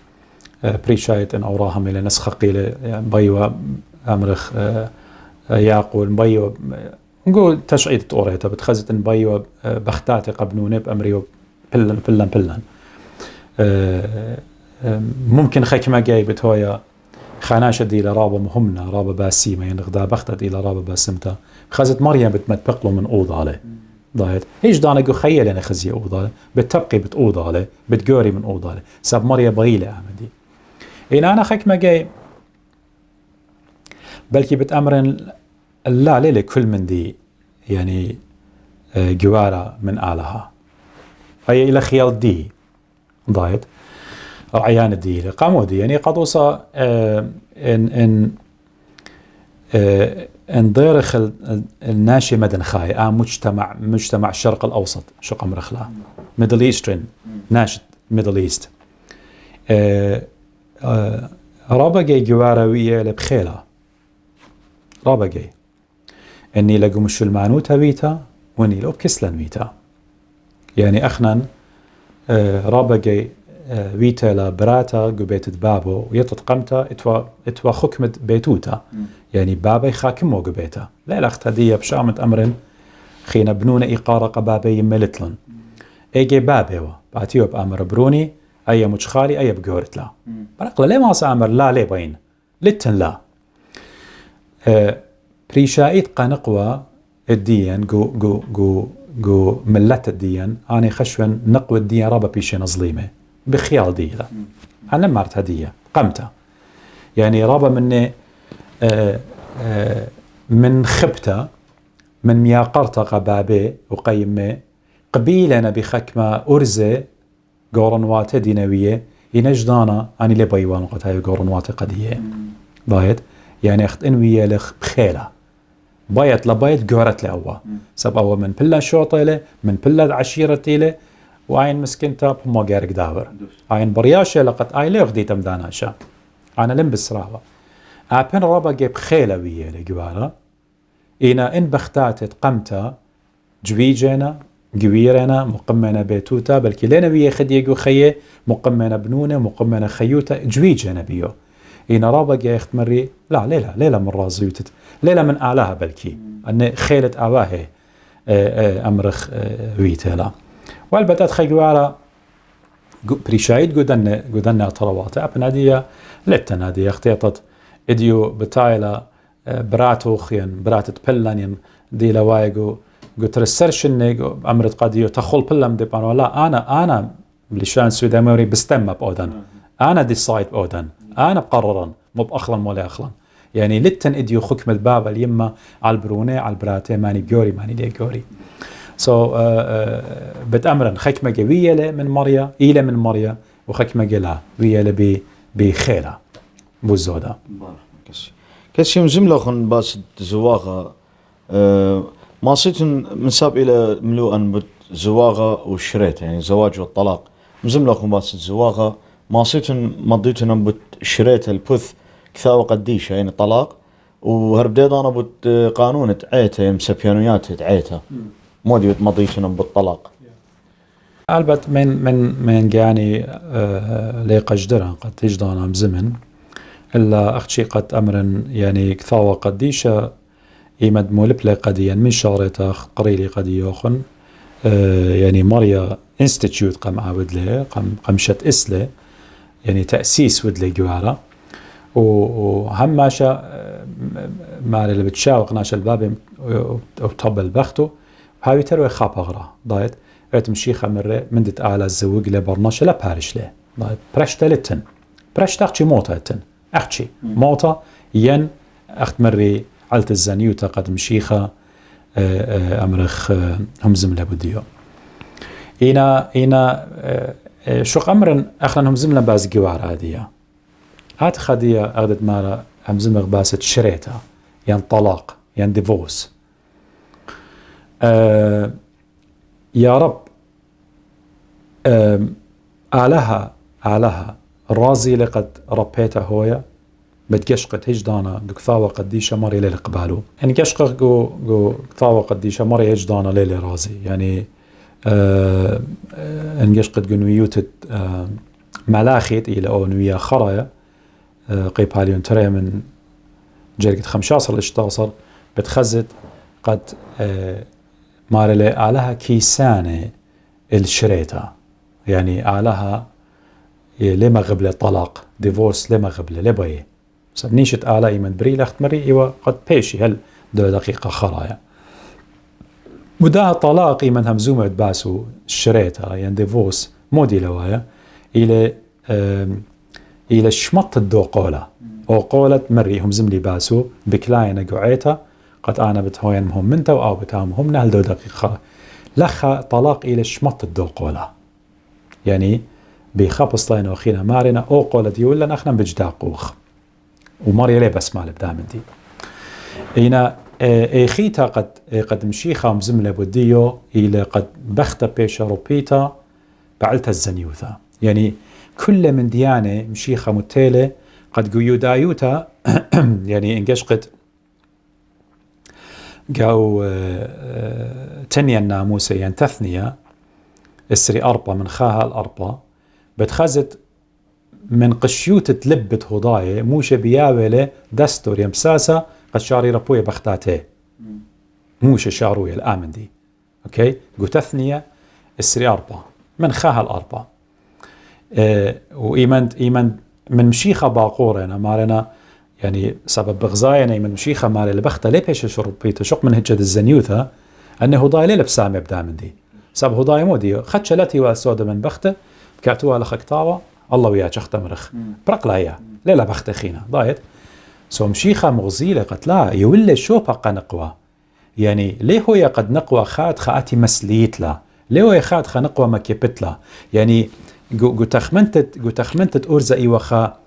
بريشايت أن أوراها من نسخة قيلة بيوا أمرخ ياقول بيوا نقول تشعيد أوريتا بتخزت أن بيوا بختاتي قبنوني بأمريو بلن ممكن خكمة جاي بتويا خاناشة دي لرابة مهمنا رابة باسيمة يعني غدا بختة دي لرابة باسمتا خزت مريم بتمتبقله من أوضة عليه ضايت إيش دانا جو خيال أنا خزي أوضة بتبقي بتأوضة عليه بتجوري من أوضة عليه ساب مريم بغيلة عمدي إن أنا خكمة جاي بلكي بتأمرن لا ليلة كل من دي يعني جوارة من آلها هي إلى خيال دي ضايت رعيان دي قاموا دي يعني قدوسة إن ضيرخ الناشي مدن خاي مجتمع الشرق الأوسط شو قمر خلا ميدل إيسترن ناشط ميدل إيست رابا جاي جواروية لبخيلة رابا جاي إني لقوا مش المعنوتها بيتا وإني لو بكسلن بيتا يعني أخنا رابا جاي ويتا لبراتا قبيت بابو يتطقمتا اتوا خكمت بيتوتا يعني بابا يخاكمو قبيتا لا الأخت هدية بشامة أمر خينا بنون إيقارة قبابي ملتلن ايجي بابيوا باتيو بأمر بروني أي مجخالي أي بقورت لا برقلا ليه ما سأمر لا ليه بين لتن لا بريشايت قنقوة الدين جو ملت الدين أنا خشوان نقوى الدين رابا بيشين ظليمة بخيال دي لا أنا مرت هدية قمتها يعني رابا مني من خبتها من مياقرتا قبابي وقيمة قبيلنا بخكمة أرزة قورنوات دينوية ينجدانا أني لبيوان قتاي قورنوات قدية ضايد يعني أخت إنوية لخ بخيلة بايت لبايت قورت لأوا سب أوا من بلا شوطيلة من بلا عشيرتيلة وعين مسكنتا بما قارق داور عين برياشة لقد آيلي أخدي تمداناشا أنا لم بسراوة أبن رابا جيب خيلة ويا لقوارا إنا إن بختاتت قمتا جويجينا قويرنا مقمنا بيتوتا بلكي لنا ويا خديقو خيه مقمنا بنونة مقمنا خيوتا جويجينا بيو إنا رابا جي اختمري لا ليلة من رازيوتت ليلة من آلاها بلكي أن خيلة آواهي أمرخ ويتلا والبتات خيوارا بريشايد قدنا طلواتا أبنادية لتنادية اختيطت إديو بتايلا براتوخين براتت بلانين دي لوايقو قلت رسرشني أمرت قاديو تخول بلام دي بانو لا أنا بلشان سويدا موري بستمى بأودن أنا ديسايد بأودن أنا بقررن مو بأخلن مولا أخلن يعني لتن إديو خكمة بابا اليمة على البرونة على البراتي ماني بجوري ماني لي جوري بتأمرن خكمة ويا من مريا إلى من مريا وخكمة لا ويا بخيرة بوزودا. كسيم زملة خن باس زواغة ما صيتن من ساب إلى ملوءا بزواغة والشريت يعني زواج والطلاق مزملة خن باس زواغة ما صيتن مضيتن بشريت البث كثاوة قديشة يعني طلاق وهربديد أنا بت قانون تعيته يعني مسبيانويات تعيته مودي مضيتن بالطلاق. البت من يعني لقجدرا قد تجدانا بزمن إلا أختشي قد أمرن يعني كثاوة قديشة إيمد مولب لقديا من شارته قريلي قد يوخن يعني مريا انستيتيوت قم عاود له قمشت إسله يعني تأسيس ودلي جوارا وهم ماشا مالي اللي بتشاوق ناش الباب وطب البختو هاوي تروي خاب أغرى ضايت تمشيخة مرة من دت أعلى الزوج لبرناش لا بارش له ضايت برشتا لتن برشتا أختشي موتا لتن أختشي موتا ين أخت مري علت الزنيوتا قد مشيخة أمرخ هم زملة بديو إينا شو أمرن أخلن هم زملة باز جوار عادية هات خدية أخذت مارا هم زملة باسة شريتها ين طلاق ين ديفوس يا رب آلها رازي لقد ربيتها هويا بتقشقت هجدانا دكثاوة قديشة مري ليلة قبالو يعني قشقق جو كثاوة قديشة مري هجدانا ليلة رازي يعني انقشقت قنويوتت ملاخيت إلى أونوية خرايا قيب هاليون ترى من جرقت 15 اشتاصر بتخزت قد ماري لي آلها كيسانة الشريطة يعني آلها لما قبل طلاق ديفورس لما قبل لبايه سبنيشت آلا إيمن بري لخت مري إيوه قد بيشي هل دو دقيقة خرايا ودا طلاق إيمن همزومة باسو الشريطة يعني ديفورس مودي لوايا إلى شمط الدو قولة أو قولة مري هم زملي باسو بكلاينا قعيتا قد أنا بتهوين مهم منتا أو بتهمهم نهل دو دقيقة خرايا لخا طلاق إلى شمط الدو قولة يعني بخبص لنا وخينا مارنا أو قولة يقول لنا أخنا بجداقوخ وماريا لي بس مالب دامن دي إينا إيخيتا قد مشيخة مزملة بوديو إلى قد بختا بيشا روبيتا بعلتا الزنيوثا يعني كل من ديانة مشيخة متيلة قد قيودايوتا يعني انقشقت قاو تنيا الناموسة يعني تثنية السري أربا من خاها الأربا بتخزت من قشيوت تلبت هضاية موشة بياولة دستور يمساسة قد شاري ربوية بختاته موشة شاروية الآمن دي أوكي قو تثنية السري أربا من خاها الأربا وإيمن من مشيخة باقورة أنا مارنا يعني سبب بغزاينا من مشيخة ماري لبختة ليه بيش شربيته شق من هجد الزنيوثة أنه هضاية ليه لبسامي بدامن دي سبب هضاية مودي خدشلتي والسودة من بختة كاتوها لخكتاوة الله وياك اختمرخ برق لا لا بخت خينا ضايت سو مشيخة مغزيلة قد لا يولي شو بقى نقوى يعني ليه هو قد نقوى خاد خاتي مسليت لا ليه هو خاد خا نقوى ما كيبت لا يعني جو تخمنتت أرزة إيوخا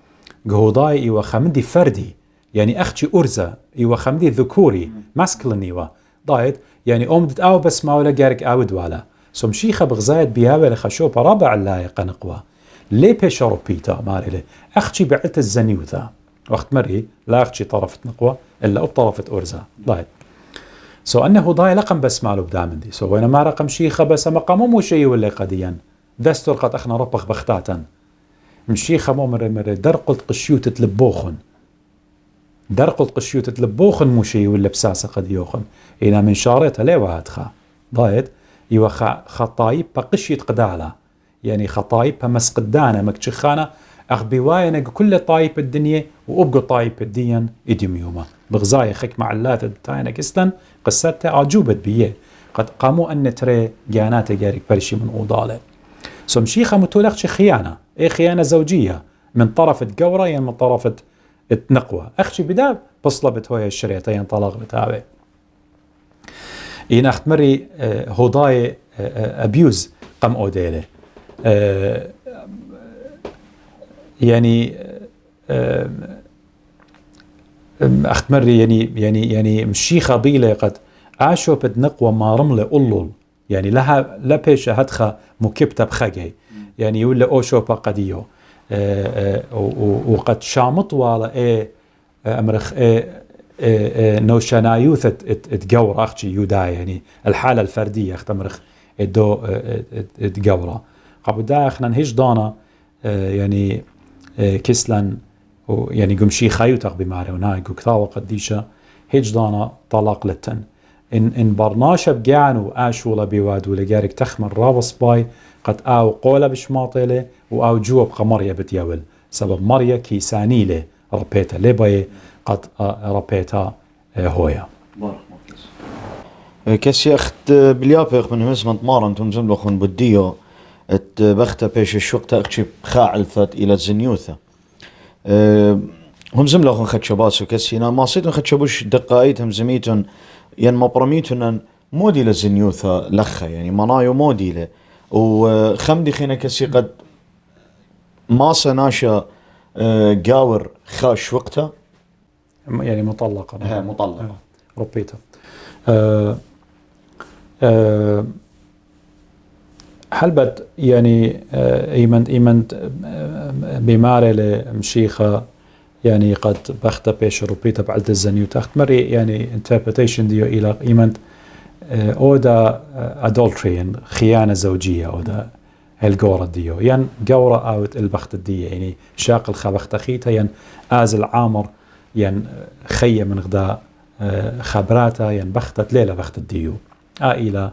جهوداي إيوخا مدي فردي يعني أختي أرزة إيوخا مدي ذكوري ماسكلين إيوه ضايت يعني أمدت أو بس ما ولا جارك أو دوالا سو مشيخة بغزايت بياوي لخشوبة رابع لا قنقوى ليه بيش روبيتا ماري لي أختي بعت الزنيوثا وقت مري لا أختي طرفت نقوى إلا طرفت أرزة ضايت سو أنه ضاي لقم بس مالو بدامن دي سو وين ما رقم شيخة بس مقامو مو شيء ولا قديا دستور قد أخنا ربخ بختاتا مشيخة مو مري درقلت قشيوت تلبوخن درقلت قشيوت تلبوخن مو شيء ولا بساسة قد يوخن إلى من شارتها ليه وهاتخا ضايت يو خطايب بقشيت قدالا يعني خطايبها مسقدانة مكتشخانة أخ بواينة كل طايب الدنيا وأبقى طايب الدين إديميوما بغزاية خك معلات التاينة كستن قصتها عجوبة بيه قد قاموا أن ترى جانات جارك برشي من أوضالة سمشيخة متولخش خيانة إيه خيانة زوجية من طرف الجورة يعني من طرف النقوة أخشي بدا بصلبت هوي الشريطين طلاق بتاعي إن أخت مري هوداي أبيوز قم أوديله يعني أخت مري يعني مشي خبيلة قد عاشوا بدنقوة ما رملة أولول يعني لها لا بيش هدخة مكبتة بخجي يعني ولا أوشو بقديو وقد شامط ولا أمرخ نوشنايوث تجورة أختي يودا يعني الحالة الفردية أختمرخ الدو تجورة قبل دا إحنا نهيش دانا يعني كسلن يعني قمشي خيوتق بماري وناي كثاوة قديشة هيج دانا طلاق لتن إن برناشة بجانو آشولا بيواد ولجارك تخمر رابص باي قد آو قولة بشماطيلة وآو جوا بقمرية بتيول سبب مريا كيسانيلة ربيتا لباي قد ربيتا هويا كسي أخت بليابيخ من همس منطمارن تنزم لخون بديو بختا بيش الشوق تأخشي بخاعلفت إلى الزنيوثة هم زم لخون خدشباسو كسينا ما صيتن خدشبوش دقائت هم زميتن ين مبرميتن مودي للزنيوثة لخا يعني منايو مودي له وخمدي خينا كسي قد ما سناشا قاور خاش وقتها يعني مطلقة مطلقة ربيتها حلبت يعني إيمنت بماري لمشيخة يعني قد بخت بيش ربيتها بعد الزنيو تحت مري يعني interpretation ديو إلى إيمنت أودا adultery خيانة زوجية أودا الجورة ديو ين جورة أوت البخت ديو يعني شاق الخبخت خيتها ين آزل عامر ين خية من غداء خبراتا ين بختت ليلة بخت ديو إلى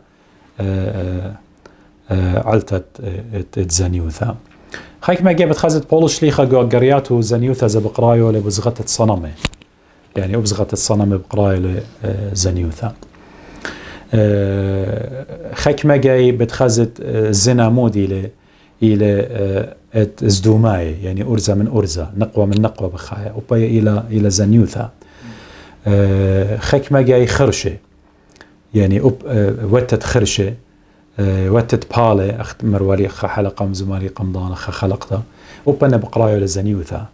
علتت زنيوثا خيك ما جابت خزت بولو شليخة قرياتو زنيوثا زبقرايو لبزغت الصنمة يعني أبزغت الصنمة بقرايو لزنيوثا خيك ما جاي بتخزت زنا مودي إلى ازدوماي يعني أرزة من أرزة نقوة من نقوة بخايا وباي إلى زنيوثا خيك ما جاي خرشة يعني وتت خرشة وتت بالي أخت مروالي حلقة مزماري قمضان خلقتها وبنا بقرايو لزنيوثا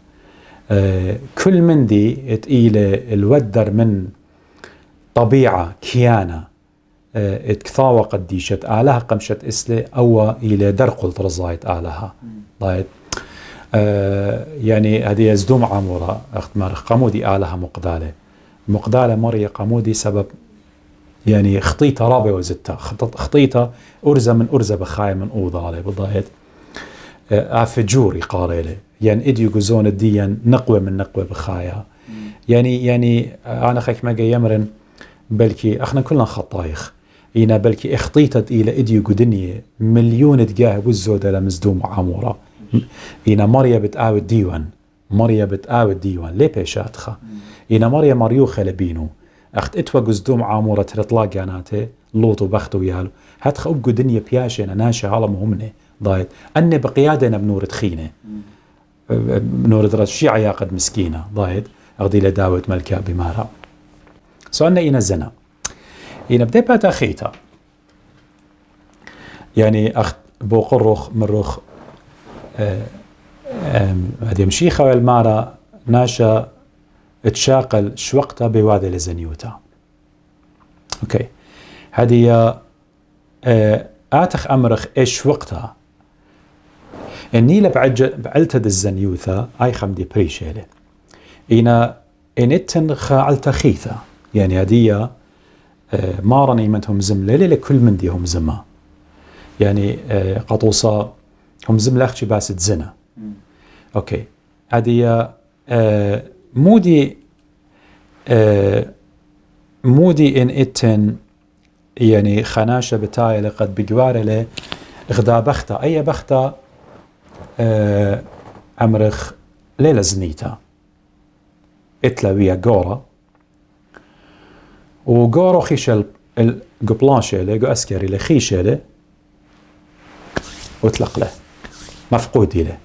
كل من دي إلى الودر من طبيعة كيانة اتكثاوة قديشت آلها قمشت إسلي أو إلى درقل ترزايت آلها ضايت يعني هذه يزدوم عمورة أخت مارخ قمودي آلها مقدالة مريا قمودي سبب يعني خطيطة رابع وزتها خطيطة أرزة من أرزة بخاية من أوضة عليه بالضايت عفجوري قاريلي يعني إديو جزون الدين نقوة من نقوة بخايا يعني أنا خيك ما جاي يمرن بلكي احنا كلنا خطايخ إينا بلكي اخطيتت إلى إديو قدنية مليون تجاه والزودة لمزدوم عمورة إينا مريا بتقاود ديوان ليه بيشاتخا إينا مريا مريوخة لبينو أخت إتوا قزدوم عمورة ترطلاق جاناته لوطو بختو يالو هاتخ أبقو دنيا بياشينا ناشا على مهمنة ضايت أني بقيادنا بنورة خينة بنورة رشيعة يا قد مسكينة ضايت أغدي لداوة ملكا بمارا سؤالنا إينا الزنا إينا بدي باتا خيتا يعني أخت بوقرخ مرخ هذه مشيخة والمارا ناشا تشاقل شوقتها بوادي لزنيوتا أوكي هذه آتخ أمرخ إيش وقتها النيلة بعلتد الزنيوتا أي خمدي بريشيلي إينا إنتن خاعلتا خيثا يعني هذه مارن إيمتهم زملة لكل من ديهم زما يعني قطوصة هم زملة أختي باسد زنا أوكي هذه مودي إن إتن يعني خناشة بتاعي لقد بجوار له غدا بختا أي بختا أمرخ ليلة زنيتا إتلا ويا جورا وجورا خيشل القبلاشة له جو أسكري له خيشة له وطلق له مفقود له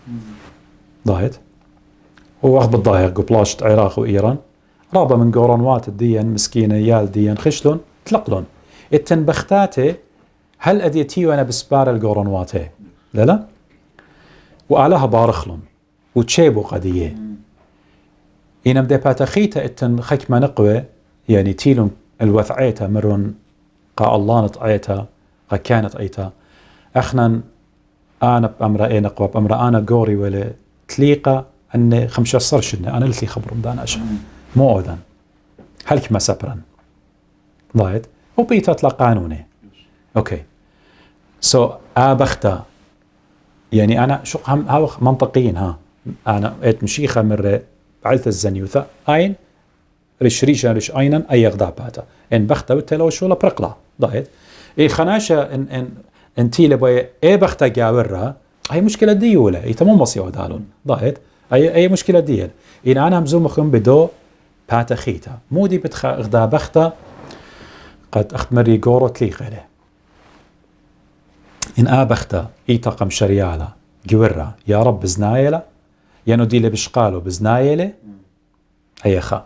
ضايت وأخذ بالظاهر قبلاشة العراق وإيران رابا من قرنوات الدين مسكينة يال دين خشلون تلقلون التنبختاتي هل أديتي وأنا بسبار القرنواتي لا وعلىها بارخلن وتشيبو قديه إن بدي باتخيتا التن خكمة نقوى يعني تيلون الوثعيتا مرون قا الله نطعيتا قا كانت عيتا أخنا أنا بأمر إيه نقوى بأمر أنا قوري ولا تليقة أن 15 سنة أنا اللي خبر مداناش مو أذن هلك ما سبرا ضايت وبيتا تلا قانوني أوكي آبختا يعني أنا شو هم هاو منطقيين ها أنا مشيخة مرة بعلت الزنيوثة أين ريش أينا أي غدا باتا إن بختا وتلو شو لا برقلا ضايت خناشة إن تيلي بوي بختا جاورها هي مشكلة دي ولا هي تمام مصيو دالون ضايت أي مشكلة دي إن أنا مزوم خم بدو باتا خيتا مودي غدا بختا قد أخت مري جورو تليق له إن آبختا طاقم شريالة جورا يا رب بزنايلة يانو ديلي بشقالو بزنايلة هيا خا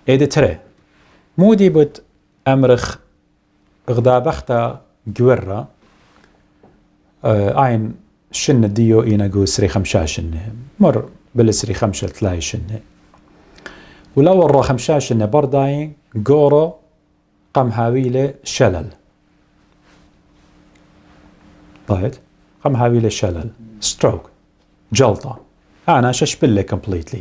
ترى مودي بد أمرخ غدا بختا جورا عين شن ديو إيناقو سري خمشاشن مر بالسري خمشة تلاي شن ولو الرا خمشاشن برداين جورو قم هاويلة شلل طيب قم هاويلة شلل ستروك جلطة أنا ششبله completely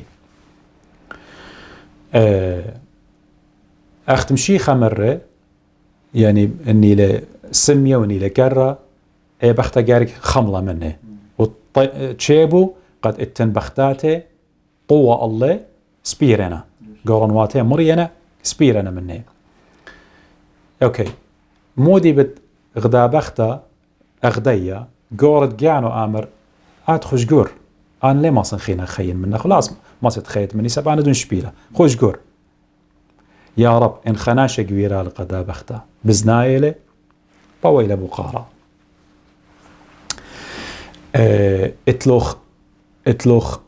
أختم شيخة مرة يعني إني لسمية وإني لكرة بختجارك خملة منه وتشيبو قد اتنبختاته قوة الله سبيرنا قرنواته مرينا سبيرنا منه أوكي مودي بت غدا بختا أغدية قورد جانو آمر خوش جور أنا ليه ما صنخينا خين منه خلاص ما ستخيت مني سبعنا دون شبيلة خوش جور يا رب إن خناشة قويرة لقدا بختا بزنايلة طويلة بقارة اتلوخ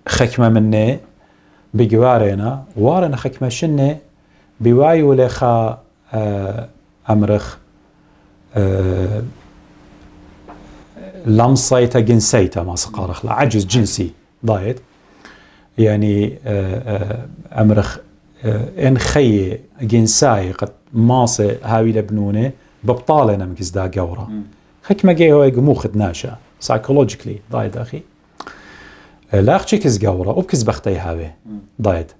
خكمة مني بجوارنا وارنا خكمة شنة بوايو لخا أمرخ لمصيتا جنسيتا ما سقارخ لا عجز جنسي ضايت يعني أمرخ إن خي جنساي قد ماصي هاوي لبنونة ببطالنا مكزدا جورا خكمة جي هو يقمو خدناشا psychologically ضايت أخي لا أخشي كز جورا وبكز بختي هاوي ضايت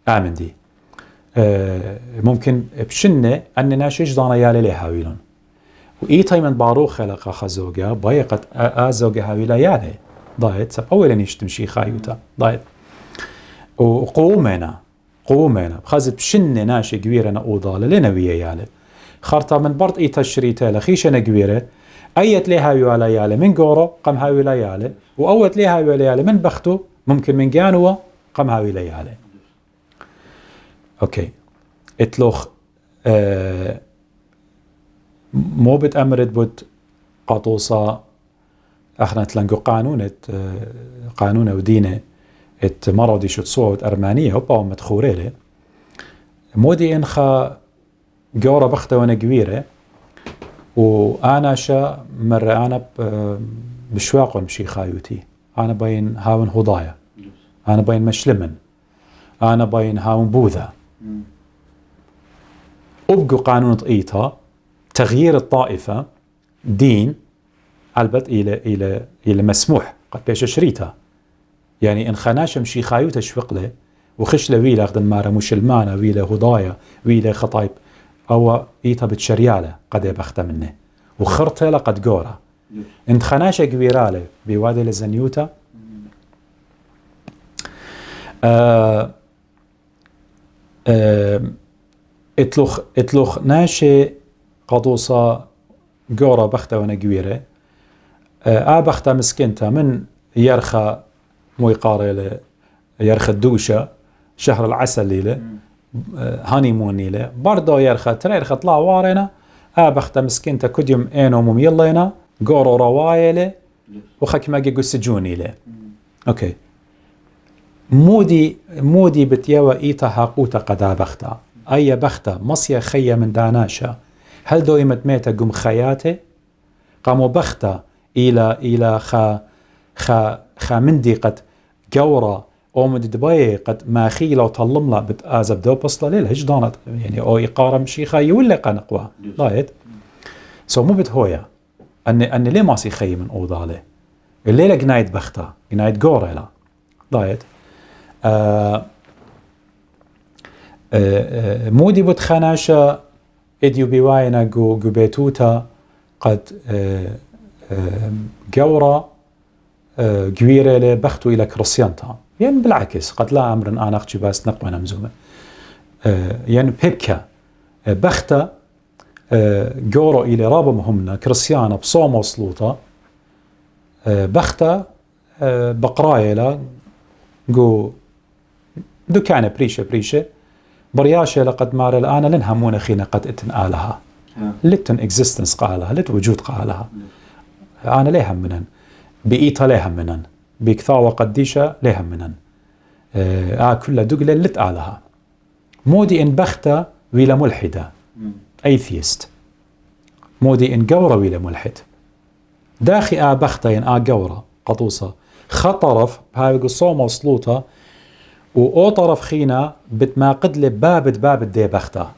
آمن دي ممكن بشنة أن ناشيش دانا يالي لي هاويلون وإيتاي من بارو خلقا خزوجا بايقت آزوجا هاويلا يالي ضايت سب أولا نشتمشي خايوتا ضايت وقومنا بخازت بشنة ناشي قويرنا أوضالة لنوية يالي خارطة من برد إيتا الشريطة لخيشنا قويرة أيت لي هاويلا يالي من قورو قم هاويلا يالي وأوت لي هاويلا يالي من بختو ممكن من جانوة قم هاويلا يالي أوكي اتلوخ مو بتأمرت بود قاطوصة احنا تلنقو قانون ودينة ات مرضي شو تصوت أرمانية هبا ومتخوريلة مودي انخا جورة بختة وانا قويرة وانا شا مرة انا بشواقون بشي خايوتي انا باين هاون هضايا انا باين مشلمن انا باين هاون بوذا أبقوا قانون طئيتها تغيير الطائفة دين البت إلى مسموح قد بيش شريتها يعني إن خناش مشي خايوتا شفقله وخش لويلة أخذ المارة مشلمانة ويلة هضايا ويلة خطايب أو إيتا بتشريالة قد يبخت منه وخرطة لقد قورة إن خناشة قويرالة بوادي لزنيوتا اتلوخ ناشي قطوصة قورة بختة ونقويرة بختة مسكنتها من يرخى مويقارة يرخى الدوشة شهر العسل ليلة هانيمون ليلة برضو يرخى ترى يرخى طلع وارنا بختة مسكنتها كديم اينو مميلينا قورو روايلة وخاك ما جيقو سجوني ليلة اوكي مودي بتياوى إيتا هاقوتا قدا بختا أي بختة مصيا خيا من داناشا هل دويمت ميتا قم خياته قاموا بختة إلى خا مندي قد جورة أو مدبي قد ما خي لو طلم لا بتآزب دو بصلة ليل هجدانت يعني أو إقارة مشيخة يولي قنقوا لايت سو مو بتهويا أن ليه ماسي خي من أوضاله الليلة جنايت بختة جنايت جورة لا لايت مودي بتخناشة إديو بواينا جو بيتوتا قد جورة جويرة لبختو إلى كرسيانتا يعني بالعكس قد لا أمر أنا أخشي باس نقوى نمزومة يعني بيبكا بختة جورو إلى رابا مهمنا كرسيانا بصوم وصلوطة بختة بقراية لا جو دكانة بريشة برياشة لقد مار الآن لن همون خينا قد اتنقالها لتن اكزيستنس قالها لت وجود قالها أنا ليه همنا بإيطا ليه همنا بكثاوة قديشة ليه همنا كل دقلة لت قالها مودي إن بختة ويلا ملحدة أيثيست مودي إن قورة ويلا ملحد داخي بختة إن قورة قطوصة خطرف بهاي قصومة وصلوطة وأطرف خينا بتما قدلة باب دي بختة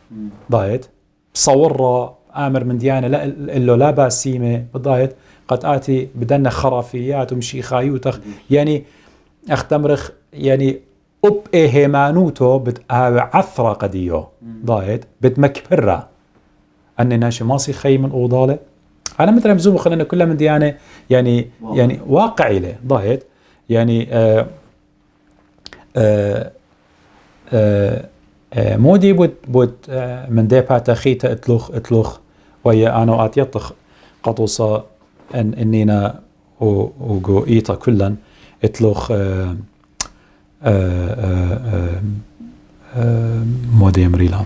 ضايت بصورة آمر من ديانة لا إلو لا باسيمة بالضايت قد آتي بدنا خرافيات ومشي خايوتخ يعني أختمرخ يعني هيمانوتو عثرة قديو ضايت بتمكبرة أني ناشي ماسي خي من أوضالة أنا مثل مزوم خلينا كلها من ديانة يعني واقعي له ضايت يعني مودي بود من ديبا تخيت اتلوخ ويا أنا أتيطخ قطوصة إننا وجو إيتا كلن اتلوخ مودي مريلا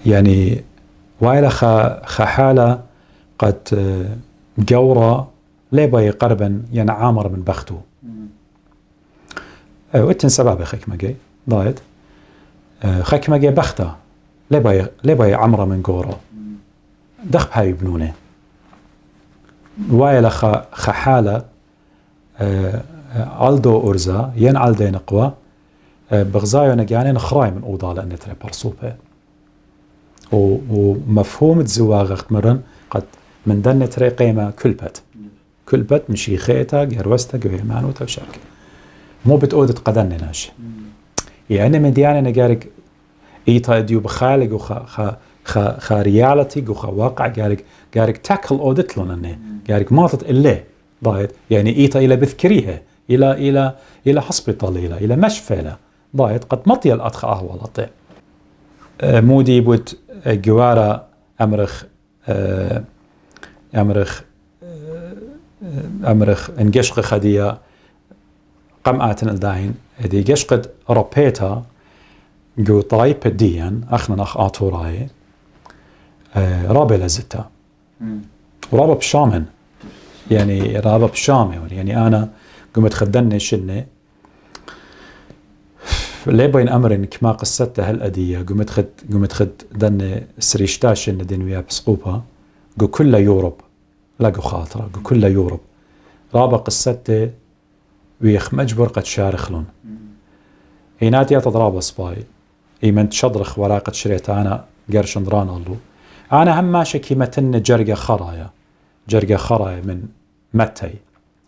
يعني وايلا خحالة قد جورة ليبا قربا ينعامر من بختو وإتن سبابة خكمجي ضايد خكمجي بختة ليبا عمرة من جورو دخب هاي بنونه وايلا خحالة عالدو أرزا ين عالدين قوى بغزايو نجاني نخراي من أوضالة أن تري برصوبة ومفهوم الزواغ اختمرن قد من دن تري قيمة كلبت مشي خيتا جروستا جوهمانوتا وشارك مو بتقودت قدن ناش يعني من ديانة نجارك إيتا ديو بخالق خا ريالتي وخا واقع جارك تاكل أودت لنا جارك ماتت إلا ضايد يعني إيتا إلى بذكريها إلى حسبطاليلا إلى مشفلة ضايد قد مطي الأدخ أهوالطي مودي بود جوارا أمرخ انجشق خدية قمعاتن الداين دي جشقد ربيتا جو طايب ديان أخنا نخ آتوراي رابي لزتا ورابا بشامن يعني رابا بشامي يعني أنا قمت خدني شنة ليه بين أمرين كما قصتها هالأدية قمت خد دني سريشتاش إن دين ويا بسقوبها قو كل يوروب لقو خاطرة قو كل يوروب رابا قصته ويخ مجبر قد شارخلون هيناتي أتضراب صباي إيمن تشضرخ وراقة شريت أنا قرش ندران الله أنا هم ماشي كيمتن جرقة خرايا من متي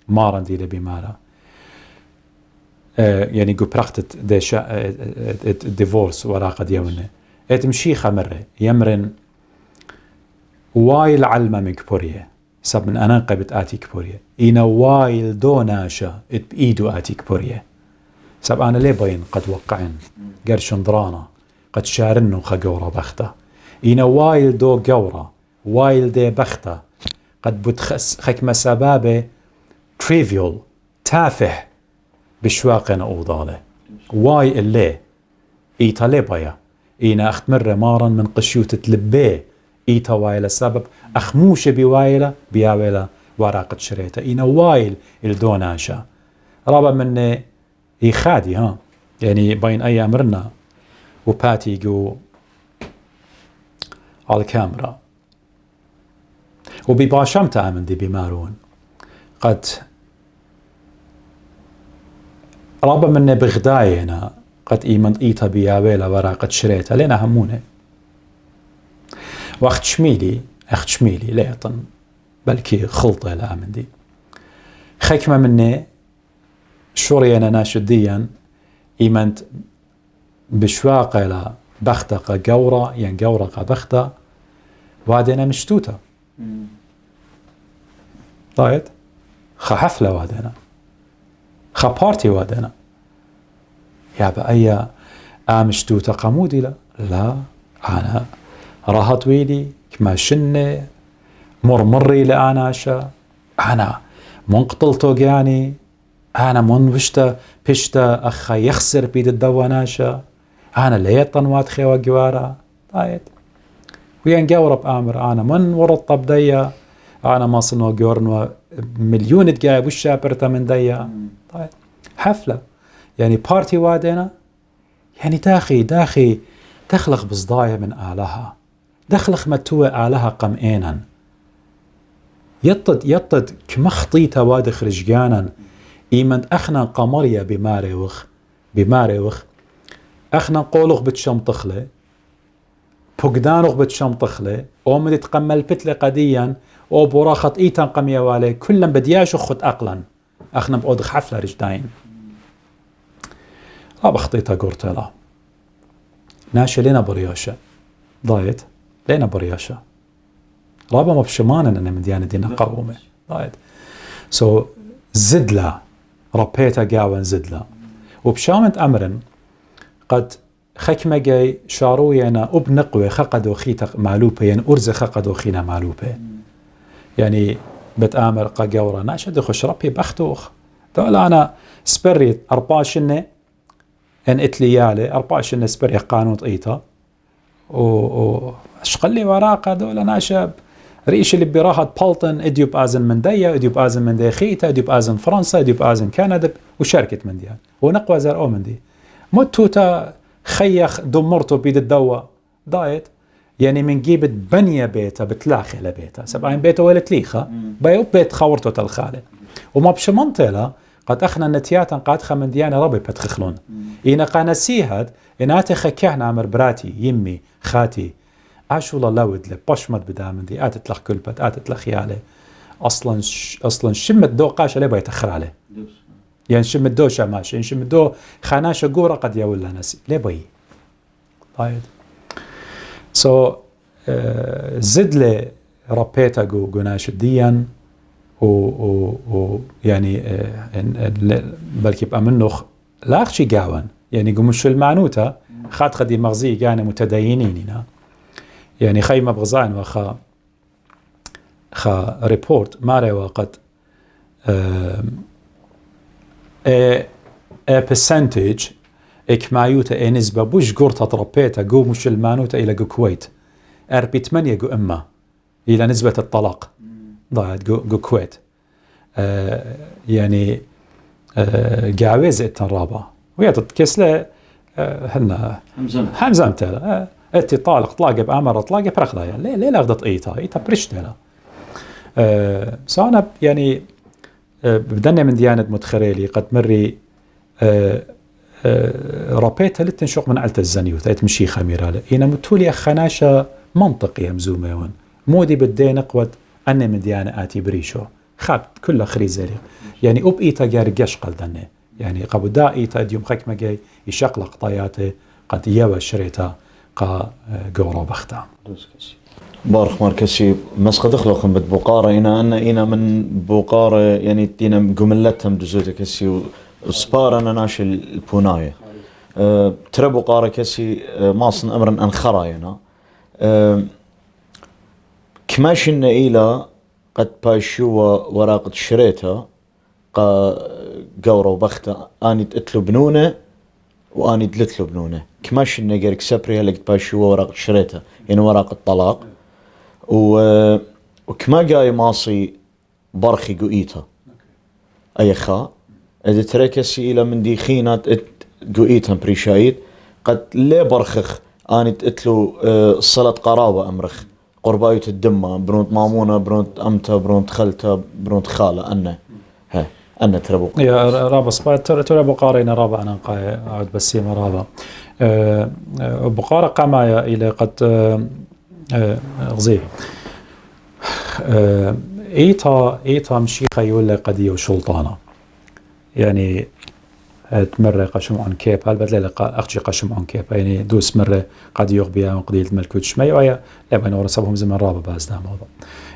مارن دي لبي مارا يعني قو براختت ديفورس وراقة ديونه اتمشيخة مرة يمرن وايل علمة من كبوريه سب من أنا قبت آتي كبوريه إينا وايل دوناشا بإيدو آتي كبوريه سب أنا ليه باين قد وقعن قرش ندرانا قد شارنو خجورة بختة إينا وايل دو جورة وايل دي بختة قد بتخس خكمة سبابة trivial تافه بشواقنا أوضاله واي اللي إيتا لبايا إينا أختمر مارا من قشيوت تلبيه إيتا وايلة سبب أخموش بوايلة بياويلة وراقة شريته إينا وايل الدوناشا رابا من يخادي يعني بين أي أمرنا وباتي جو على الكاميرا وبباشم تأمن دي بمارون قد رابا من بغداينا قد إيمن إيتا بياويلا ورا قد شريتا لنا همونه وأخت شميلي ليطن بلكي خلطة لا من دي خكمة مني شورينا ناشديا إيمنت بشواقة لا بختقة قورة ين قورة بختة وادينا مشتوتة طيب خا حفلة وادينا خا بارتي وادينا يا بأي مشتوتة قمودي لا أنا راهت ويلي كما شنة مرمري لأناشا أنا منقتلتو يعني أنا منوشتا بشتا أخا يخسر بيد الدواناشا أنا ليطن وادخي وقوارا طيب وين قورب آمر أنا من ورطب ديا أنا ما صنو قورنو مليون دقايق وشابرتا من ديا طيب حفلة يعني بارتي وادينا يعني داخي تخلق بصدايا من آلها دخلق متوى آلها قمئينا يطد كمخطيتا وادخ رجقانا إيمن أخنا قمريا بماريوخ أخنا قولوخ بتشمطخلي بقدانوخ بتشمطخلي أو مدي تقمل بتلي قديا أو براخط إيتان قميا والي كلا بدياشو خد أقلا أخنا بأودخ حفلة رجداين بخطيتا قرتلا ناشا لنا برياشا ضايت لنا برياشا رابا ما بشمانا أنا من ديانة دينا قومة ضايت زدلا ربيتا قاوان زدلا وبشامت أمرن قد خكمة جاي شاروينا أبنقوي خقدو خيتا مالوبة يعني أرز خقدو خينا مالوبة يعني بتآمر قاقورا ناشد خوش ربي بختوخ دول أنا سبري 14 ان اتليالي 14 سبري قانون طيطة اشقلي وراقة دول ناشب ريش اللي براهت بالطن اديوب ازن من ديا اديوب ازن من دي خيتا اديوب ازن فرنسا اديوب ازن كندا وشركة من ديان ونقوى زرقو من دي متوتا خيخ دمرتو بيد الدوا دايت يعني من جيبت بنية بيتا بتلاخي لبيتا سبعين بيتا ولا تليخة بايو بيت خورتو تلخالي وما بشمنطلة قد أخنا النتياتا قد خمن ديانا ربي بتخخلون إنا قانسيهد إناتي خكيحنا عمر براتي يمي خاتي عاشو الله ودلي باشمت بدا من دي آتت لخ كلبت آتت لخ يالي أصلا شمت دو قاشا لي بيتخر عليه يعني شمت دو شماش يعني شمت دو خاناشا قورا قد يولا نسي لي بي طيب زد لي ربيتا قناش الديان و يعني بلكي بقى منه لا أخشي قاوان يعني قمش المعنوتة خاد خدي مغزي يعني متدينين يعني خيمة بغزاين وخا ريبورت ماري وقد percentage إكمايوتا نسبة بوش قرطة ربيتا قو مش المعنوتة إلى قو كويت 8 قو إما إلى نسبة الطلاق ضاعت قو كويت يعني قاويز التنرابة وياتت كسلة هنا همزمتها أتي طالق طلاقة بأمر طلاقة برخلايا ليه لأخذت إيتا برشتها سأنا يعني بدنا من ديانة متخريلي قد مري رابيتها لتنشق من علت الزنيوت تمشي خميرة إنا متولي خناشة منطقي همزوميون مودي بدين قوة أنا من ديانة آتي بريشو خاب كل خريزة يعني أب إيتا جاري قشقل دني يعني قبو دا إيتا ديوم خك مجاي يشقلق طياته قد يوا شريتا قا قورو بختا بارخ ماركسي مسخ دخلوكم ببقارة إنا من بقارة يعني تينا قملتهم دزوتة كسي وصبار أنا ناشي البوناية ترى بقارة كسي ماصن أمرا أنخراينا كماشنا إلى قد باشوا وراقة شريتها قا قورو بختا أني تتلو بنونة وأني دلتلو بنونة كماشنا جارك سابريها لقد باشوا وراقة شريتها يعني وراقة طلاق وكما جاي ماصي برخي قويتها أي خا إذا تركسي إلى من دي خينات قويتها بريشايد قد لي برخخ اني تقتلو صلة قرابة امرخ قرباية الدمة برونت مامونة برونت امتا برونت خلتا برونت خالة انا ها انا تربو يا رابا سبات ترى بقارينا رابا انا قاي عاد بسيمة رابا بقارة قامايا الى قد غزي ايتا مشيخة يولي قديو شلطانة يعني تمر قشم عن كيب هالبت لا اختي قشم عن كيب يعني دوس مرة قد يغبيا وقديل ملكوت شمي ويا لما ورسبهم زمن رابا باز ده موضوع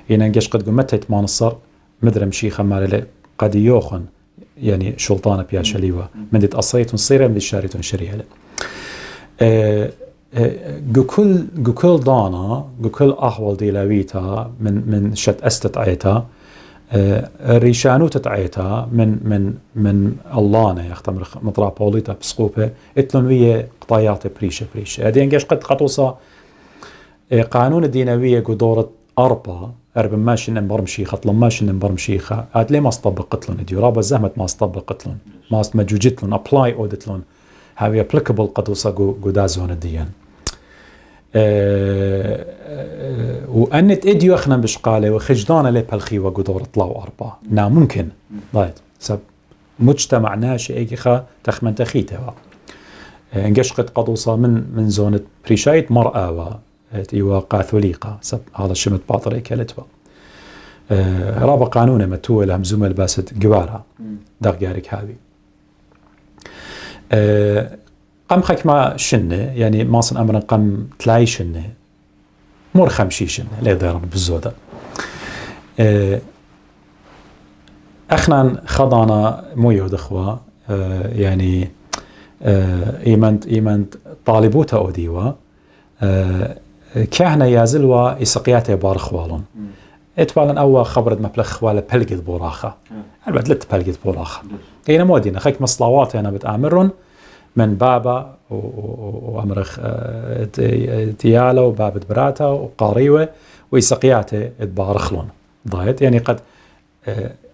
يعني نجش قد قمت تمانصر مدرم شيخة مال قد يوخن يعني شلطانة بياشليوة من دي تقصيتون صيرة من دي شاريتون شريعة جوكل دانا جوكل أحوال دي لاويتا من شت استطعيتا ريشانو تتعيتا من اللانة يختمر مطرح بوليتا بسقوبة اتلون ويا قطايات بريشة هذين جاش قد قطوصة قانون الدينوية قدورة أربع ماشي نمبرمشي خط لماشي نمبرمشيخة هاد ليه ما استطبق قتلون ديو رابا زهمت ما استطبق قتلون ما استمجوجتلون ابلاي اودتلون هاوي applicable قدوصة قدازون الديان وأنت إديو أخنا بشقالة وخجدانا لي بالخي وقدور طلعوا أربعة نا ممكن ضايد سب مجتمع ناشئ إيخا تخمن تخيتها انقشقت قدوصة من زونة بريشايت مرأة ايوا كاثوليقة سب هذا الشمت باطري كالتوا رابا قانون متوه لهم زمل باسد قوارها داق جارك هاوي قم خكما شنة يعني ماصن أمرا قم تلاي شنة مور خمشي شنة لا يضير بالزودة أخنا خضانا مويو دخوا يعني إيمانت طالبوتا أوديوا كهنا يازلوا إسقياته بارخوالون اتبالن أوا خبرت مبلغ خوالة بلقد بوراخة البعد لت بلقد بوراخة هنا مودينا خيك مصلاوات أنا بتأمرون من بابا وأمرخ تيالا وبابت براتا وقاريوة وإسقياته تبارخلون ضايت يعني قد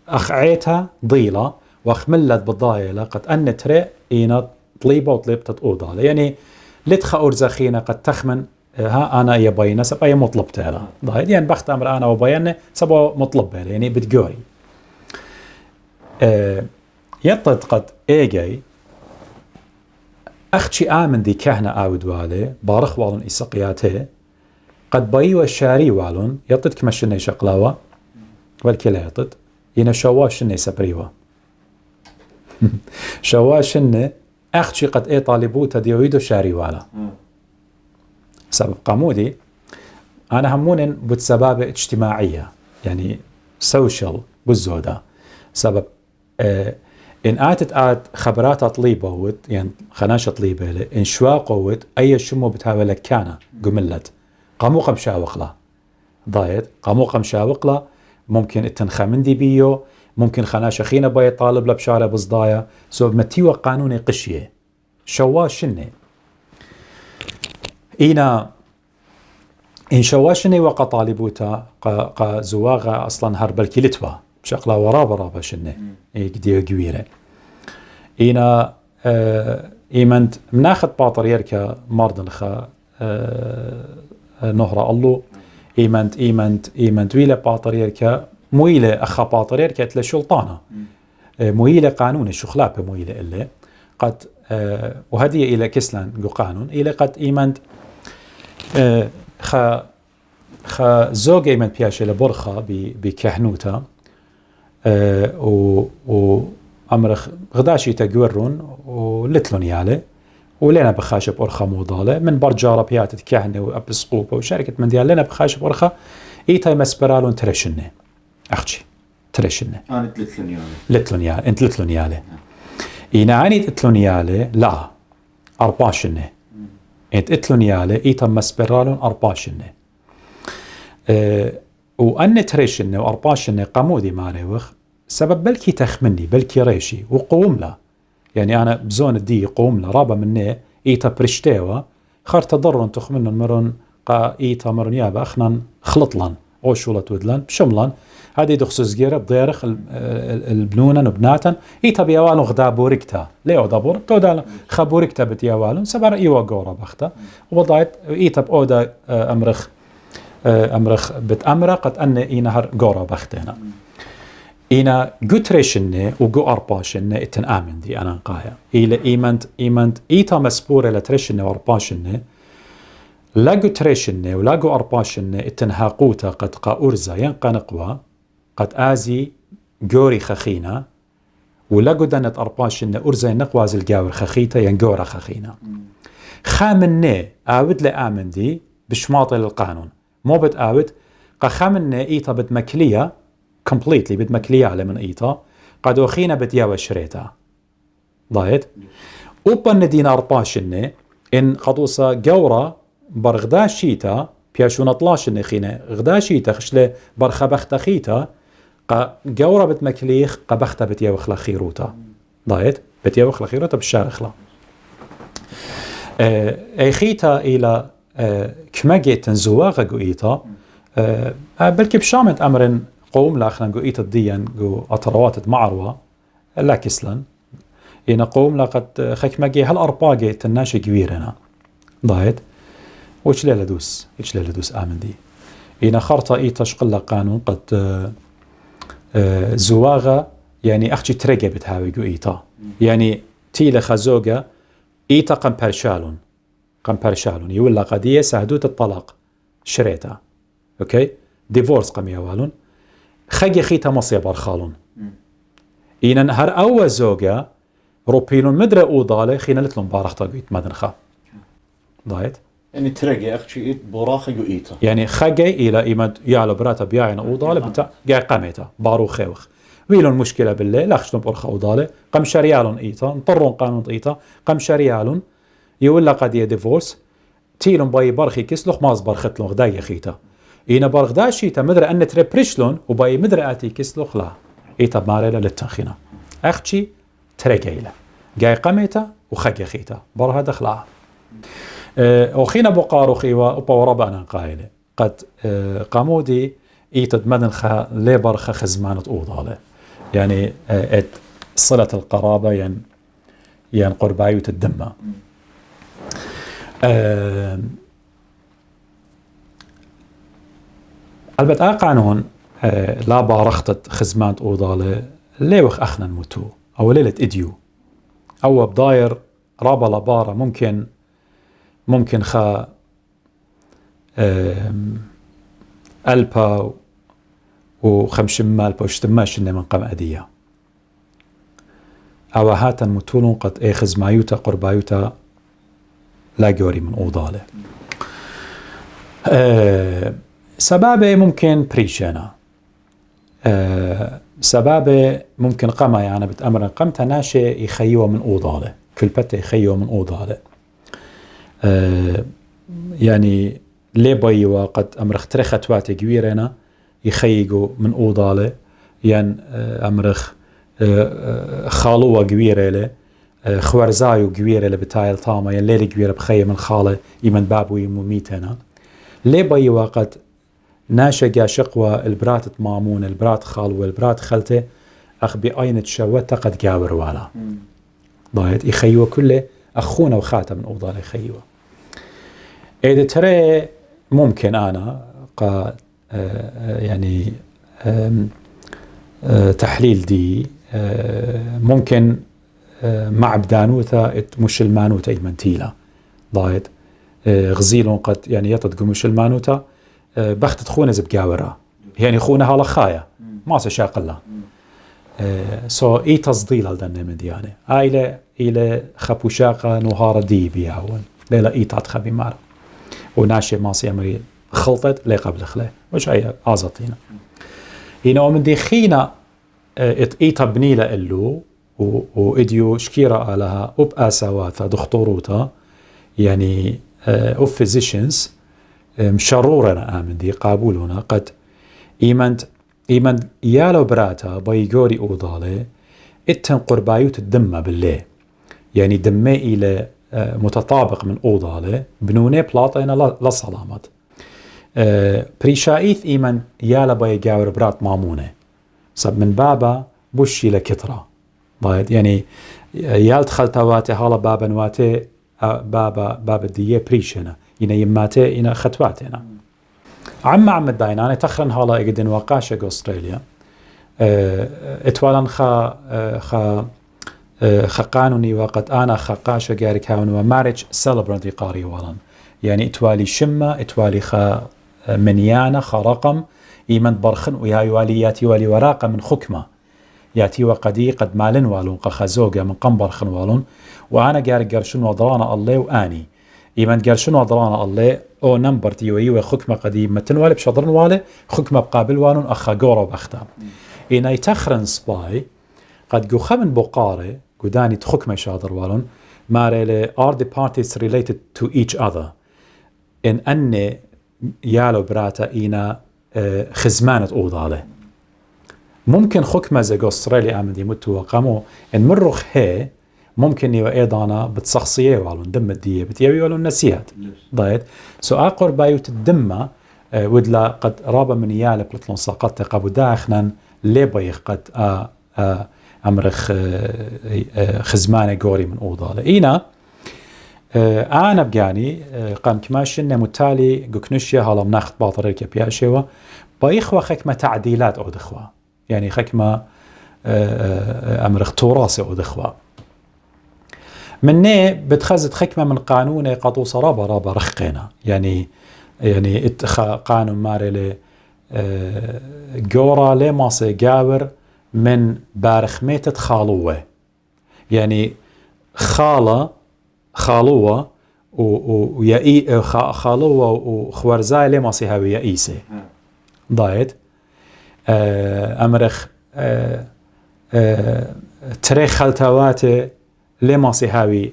أخعيتها ضيلة وأخملت بالضايلة قد أن ترى إينا طليبة وطليبة تقوضالة يعني لتخ أرزخينا قد تخمن ها أنا يبينا سب أي مطلب تالا ضايد يعني بخت أمر أنا وبينا سبا مطلب بيلا يعني بتقوي يطد قد إيجي أختي آمن دي كهنة آود والي بارخ والون إسقياته قد بيوا الشاري والون يطد كمشني شقلاوة والكلا يطد ينا شواشني سبريوا شواشني أختي قد إيه طالبوتا ديويدو شاري والا سبب قامودي أنا همون بسبب اجتماعية يعني سوشيال بالزودة سبب إن آت خبرات طليبة ود يعني خناشة طليبة إن شواق ود أي شمو بتهاولك كان قملت قاموقة مشاوقلا ضايد قاموقة مشاوقلا ممكن التنخمندي بيو ممكن خناشة خينا باي طالب لبشارة بصدايا سبب متيوى قانوني قشية شواشني إينا إن شواشني وقا طالبوتا قا زواغا أصلا هربل كيلتوا بشقلا ورابا شني قديو قويرة إينا إيمانت مناخد باطر يركا ماردنخا نهر الله إيمانت ويلا باطر يركا مويلة أخا باطر يركا تلا شلطانة مويلة قانون الشخلابة مويلة إلا قد وهدية إلى كسلان قانون إلى قد إيمانت خا زوج إيمانت بياش إلى برخة بكهنوتا وأمرخ غداشي تجورون ولتلون ياله ولنا بخاشب أرخا موضالة من برجارة بيات الكهنة وأبسقوبة وشركة من ديال لنا بخاشب أرخا إيتا مسبرالون ترشنة أختي ترشنة أنا لتلون ياله أنت لتلون ياله إينا عني تتلون ياله لا أرباشنة أنت اتلون ياله إيتا مسبرالون أرباشنة وأن تريشنة وأرباشنة قامودي ماني وخ سبب بلكي تخمني بلكي ريشي وقوم له يعني أنا بزون الدي قوم له رابا مني إيتا برشتيوة خار تضرن تخمنن مرن قا إيتا مرن يابا أخنا خلطلن أو شولة ودلن بشملن هذه دخصوص جيرة بضيرخ البنونا نبناتا إيتا بيوالون غدا بوركتا ليو دا بوركتا ودا خبوركتا بتيوالون سبار إيوا جورا بختا وضعت إيتا بأودا أمرخ بتأمرا قد أن إينهر جورا بختنا إينا جوتريشنة وجو أرباشنة اتن آمن دي أنا نقايا إلى إيمانت إيتا مسبورة لتريشنة وأرباشنة لا جوتريشنة ولا جو أرباشنة اتن هاقوتا قد قاورزا ينقى نقوى قد آزي جوري خخينا ولا جودنت أرباشنة أرزا نقواز الجاور خخيتا ينجورا خخينا خامنة آود لآمن دي بشماطل القانون مو بتآود خامنة إيتا بتمكلية completely بتمكلية على من إيتا قد وخينا بتياوى شريتا ضايت وبن دين أرباشنة إن قدوسا جورا برغدا شيتا بياشون اطلاشنة خينا غدا شيتا خشلة برخبخت خيتا جورا بتمكليخ قبخت بتياوى خلا خيروتا ضايت بتياوى خلا خيروتا بالشارخلا أي خيتا إلى كمجة تنزواغ جو إيتا بلكي بشامت أمر قوم لاخنا جو إيتا الديان جو أطروات معروة لا كسلن إن قوم لقد خكمجة هالأرباجة تناشي كبيرنا ضايت وش لا لدوس آمن دي إن خرطة إيتا شقلا قانون قد زواغة يعني أختي ترقى بتهاوي جو إيتا يعني تيلة خزوجة إيتا قمبرشالون يولا قضية سهدوت الطلاق شريتا أوكي ديفورس قم يوالون خجي خيتا مصيا برخالون إن هر أول زوجة روبيلون مدري أوضالة خينا لتلون بارختا قويت مدنخا ضايت يعني ترقي أختي إيت براخي جو إيتا يعني خجي إلى إيمد يعلو براتا بيعين أوضالة بتاع جاي قاميتا بارو خيوخ ويلون مشكلة بالله لاخشتون برخا أوضالة قم شريالون إيتا نطرون قانون إيتا قم شريالون يولا قضية ديفورس تيلون باي برخي كسلوخ ماز برختلون غدايا خيتا إينا برغدا شيتا مدري أن تريبريشلون وباي مدري آتي كسلوخ لا إيتا بماريلا للتنخينا أختي تريكيلا جاي قميتا وخجي خيتا برها دخلها وخينا بقارو خيوا وبوربانا قايلة قد قامودي إيتا مدنخا ليبرخا خزمانة أوضالة يعني صلة القرابة ين قربايوت الدمة البته قانون لا بارختت خزمانت أوضالة ليوخ أخنا نموتو أو ليلة إديو أو بداير رابا لبارة ممكن خا ألبا وخمشم ألبا وشتماش إنه من قم أدية أو هاتا متولون قد خزمايوتا قربايوتا لا جوري من أوضالة سبابه ممكن بريشانا سبابه ممكن قما يعني بتأمر قمت ناشي يخيوه من أوضالة كل بته يخيوه من أوضالة يعني ليه بيوا قد أمرخ ترخت واتي كبيرنا يخيجوا من أوضالة يعني أمرخ خالوة كبيرة له خوارزايو كبيرة له بتايل طامة يعني ليلة كبيرة بخيم من خالة يمن بابو يموميت هنا ليه بيوا قد ناشا شقوى البرات مامون البرات خالوة البرات خلته أخ بأين تشوته قد جاور والا ضايت يخيوه كله أخونا وخاتم من أوضاله يخيوه إذا ترى ممكن أنا يعني تحليل دي ممكن مع بدانوثا مش المانوثا يمنتيلا ضايت غزيلون قد يعني يطدقوا مش المانوثا بختت خونا زبقاورا يعني خونا هالا خايا ما سشاق الله سو اي تصديل هالدنا مديانة إلى خبوشاقة نهار دي بيعون ليلا اي تعتخى بمارا وناشي ماسي امري خلطت لي قبل خلاه وش هي ازطينا هنا ومن دي خينا اي تبني لإلو وإديو شكيرا لها أب آساواتا دكتوروتا يعني أب فيزيشنز مشرورنا آمن دي قابلونا قد إيمان يالو براتا بايقوري أوضالي اتن قربايوت الدمة بالله يعني دمي إلى متطابق من أوضالي بنوني بلاطينا لصلامات بريشايث إيمن يالا باي جاور برات مامونة صب من بابا بوشي لكترة ضايد يعني يالت خلطواتي هالا بابا نواتي بابا ديه بريشنا إنا يماتي إنا خطواتنا عم الدايناني تخرن هالا إقدن واقاشة أستراليا اتوالن خا قانوني وقت أنا خاقاشة جارك هاون ومارج سيلبرنتي قاري والن يعني اتوالي شمة اتوالي خا منيانة خا رقم إيمن برخن ويا يوالي ياتي والي وراقة من خكمة ياتي وقدي قد مالن والون قا زوجة من قم برخن والون وأنا جارك قرشن وضرانا الله وآني إيمن قرشن وضرانا الله أو نمبر تيوي خكمة قديم متن والي بشضرن والي خكمة بقابل والون أخا قورو بختام إنا يتخرن سباي قد جو خمن بقارة قداني تخكمة شادر والون ماري are the parties related to each other إن أني يالو براتا إنا خزمانة أوضالة ممكن خكمة زي أستراليا عمد يمتوا وقاموا إن مرخ هي ممكن يو إيضانا بتصخصيه والون دم الدية بتيوي والون نسيات ضايد سو أقر بايوت الدمة ودلا قد رابا من يالب لطلون ساقط قابو داخنا ليبايخ قد أمرخ خزمانة قوري من أوضالة إينا أنا بجاني قام كماشن متالي قكنشيا هلا مناخت باطريك بياشيوا بايخوا خكمة تعديلات أو دخوا يعني خكمة أمرخ توراسي أو دخوا مني بتخزت خكمة من قانون قطوس رابا رخينا يعني قانون ماري جورا لي ماسي جاور من بارخميتة خالوة يعني خالوة ويأي خالوة وخوارزاي لي ماسي هاوي يأيسي ضايد أمرخ تري خلطواتي لي ماسي هاوي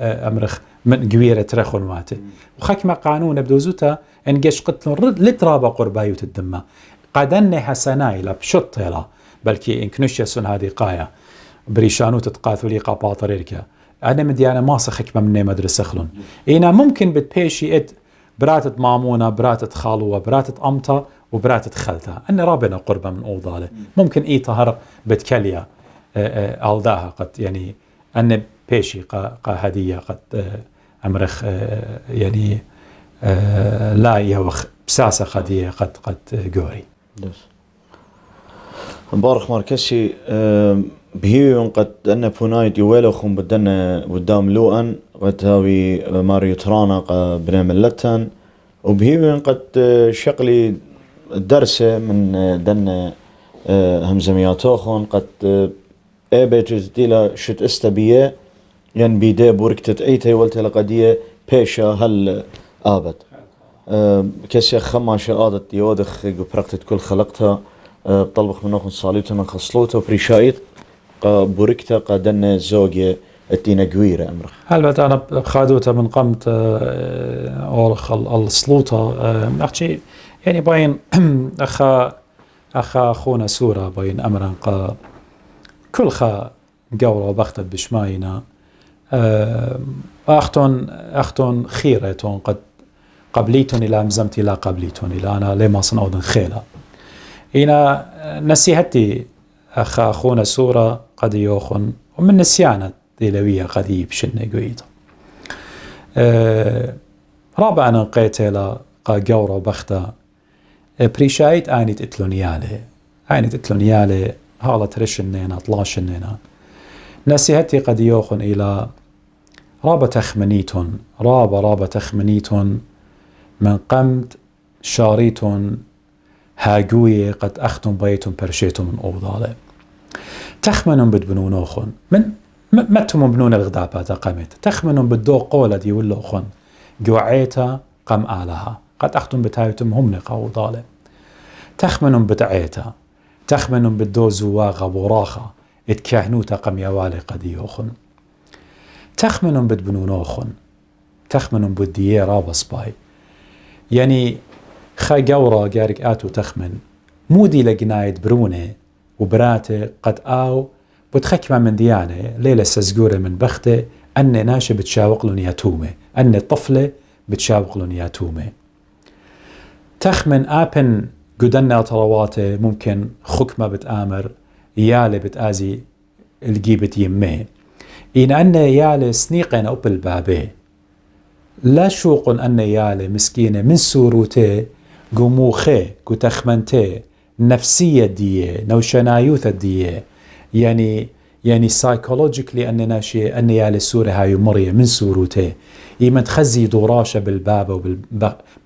أمرخ من قويرة ترخون واتي وخكما قانون بدوزوتا انجش قتلون لترابا قربايوت الدماء قادني حسناي لبشطيلا بلكي انكنشيسون هذه قاية بريشانو تتقاثوا لي قاباطريركا أنا مديانا ماسا خكمة مني مدرسة خلون إينا ممكن بتبيشي براتة مامونة براتة خالوة براتة أمتا وبراتة خلتها أنا رابنا قربة من أوضالة ممكن طهر بتكليا ألداها قد يعني أنا بيشي قا هدية قد أمرخ يعني لا يوخ بساسة قدية قد قوري مبارك ماركسي بهيون قد أن بونايد يويلوخم بدنا قدام لوأن قد هاوي ماريو ترانا بنعمل لتن وبهيون قد شقلي درسة من دنا همزمياتوخون قد بيجز ديلا شت استبيه ين بيدي بوركتت ايتي والتي لقديه بيشا هل آبد كسي خماشة آدت يودخ برقتت كل خلقتها بطلبخ منوخن صاليتنا خصلوتا بريشايت بوركتا قادن زوجي التينا قويرة أمرخ البته أنا خادوتا من قمت أورخ الصلوطة أحكي يعني باين أخا أخونا سورة باين أمرا كل خا قورة وبختت بشماينا أختون خيرتون قد قبليتون إلى أمزمتي لا قبليتون إلى أنا لما صنعودن خيلة إنا نسيهتي أخونا سورة قد يوخن ومن نسيانة ديلوية قد يبشن قويتا رابع أنا قيتلا قورة وبختا بريشايت آنيت إتلونيالي هالا ترشنينا طلاشنينا نسيهتي قد يوخن إلى رابا تخمنيتون من قمت شاريتون هاقوية قد أختم بيتون برشيتون من أوضالة تخمنون بدبنونوخن من متهم بنون الغدابات قمت تخمنون بدو قولة دي ولوخن جوعيتا قم آلها قد أختم بتايتم هم نقا أوضالة تخمنون بتعيتا تخمنون بدو زواغة وراخة اتكاهنوتا قم يوالي قد يوخن تخمنون بدبنونوخن تخمنون بديه رابا سباي يعني خا قورة جارك آتو تخمن مودي لقنايد برونة وبراتي قد آو بتخكمة من ديانة ليلة سزقورة من بختة أن ناشي بتشاوق لون ياتومة أن طفلة بتشاوق لون ياتومة تخمن آبن قدنا طرواته ممكن خكمة بتآمر يالي بتآزي الجيبة يمه إن أن يالي سنيقين أب البابي لا شوق أن يالي مسكينة من سوروته قموخي قتخمنته نفسية دي نوشنايوثة دي يعني psychologically أننا شيء أن يالي سورة هاي مرية من سوروته إيما تخزي دوراشة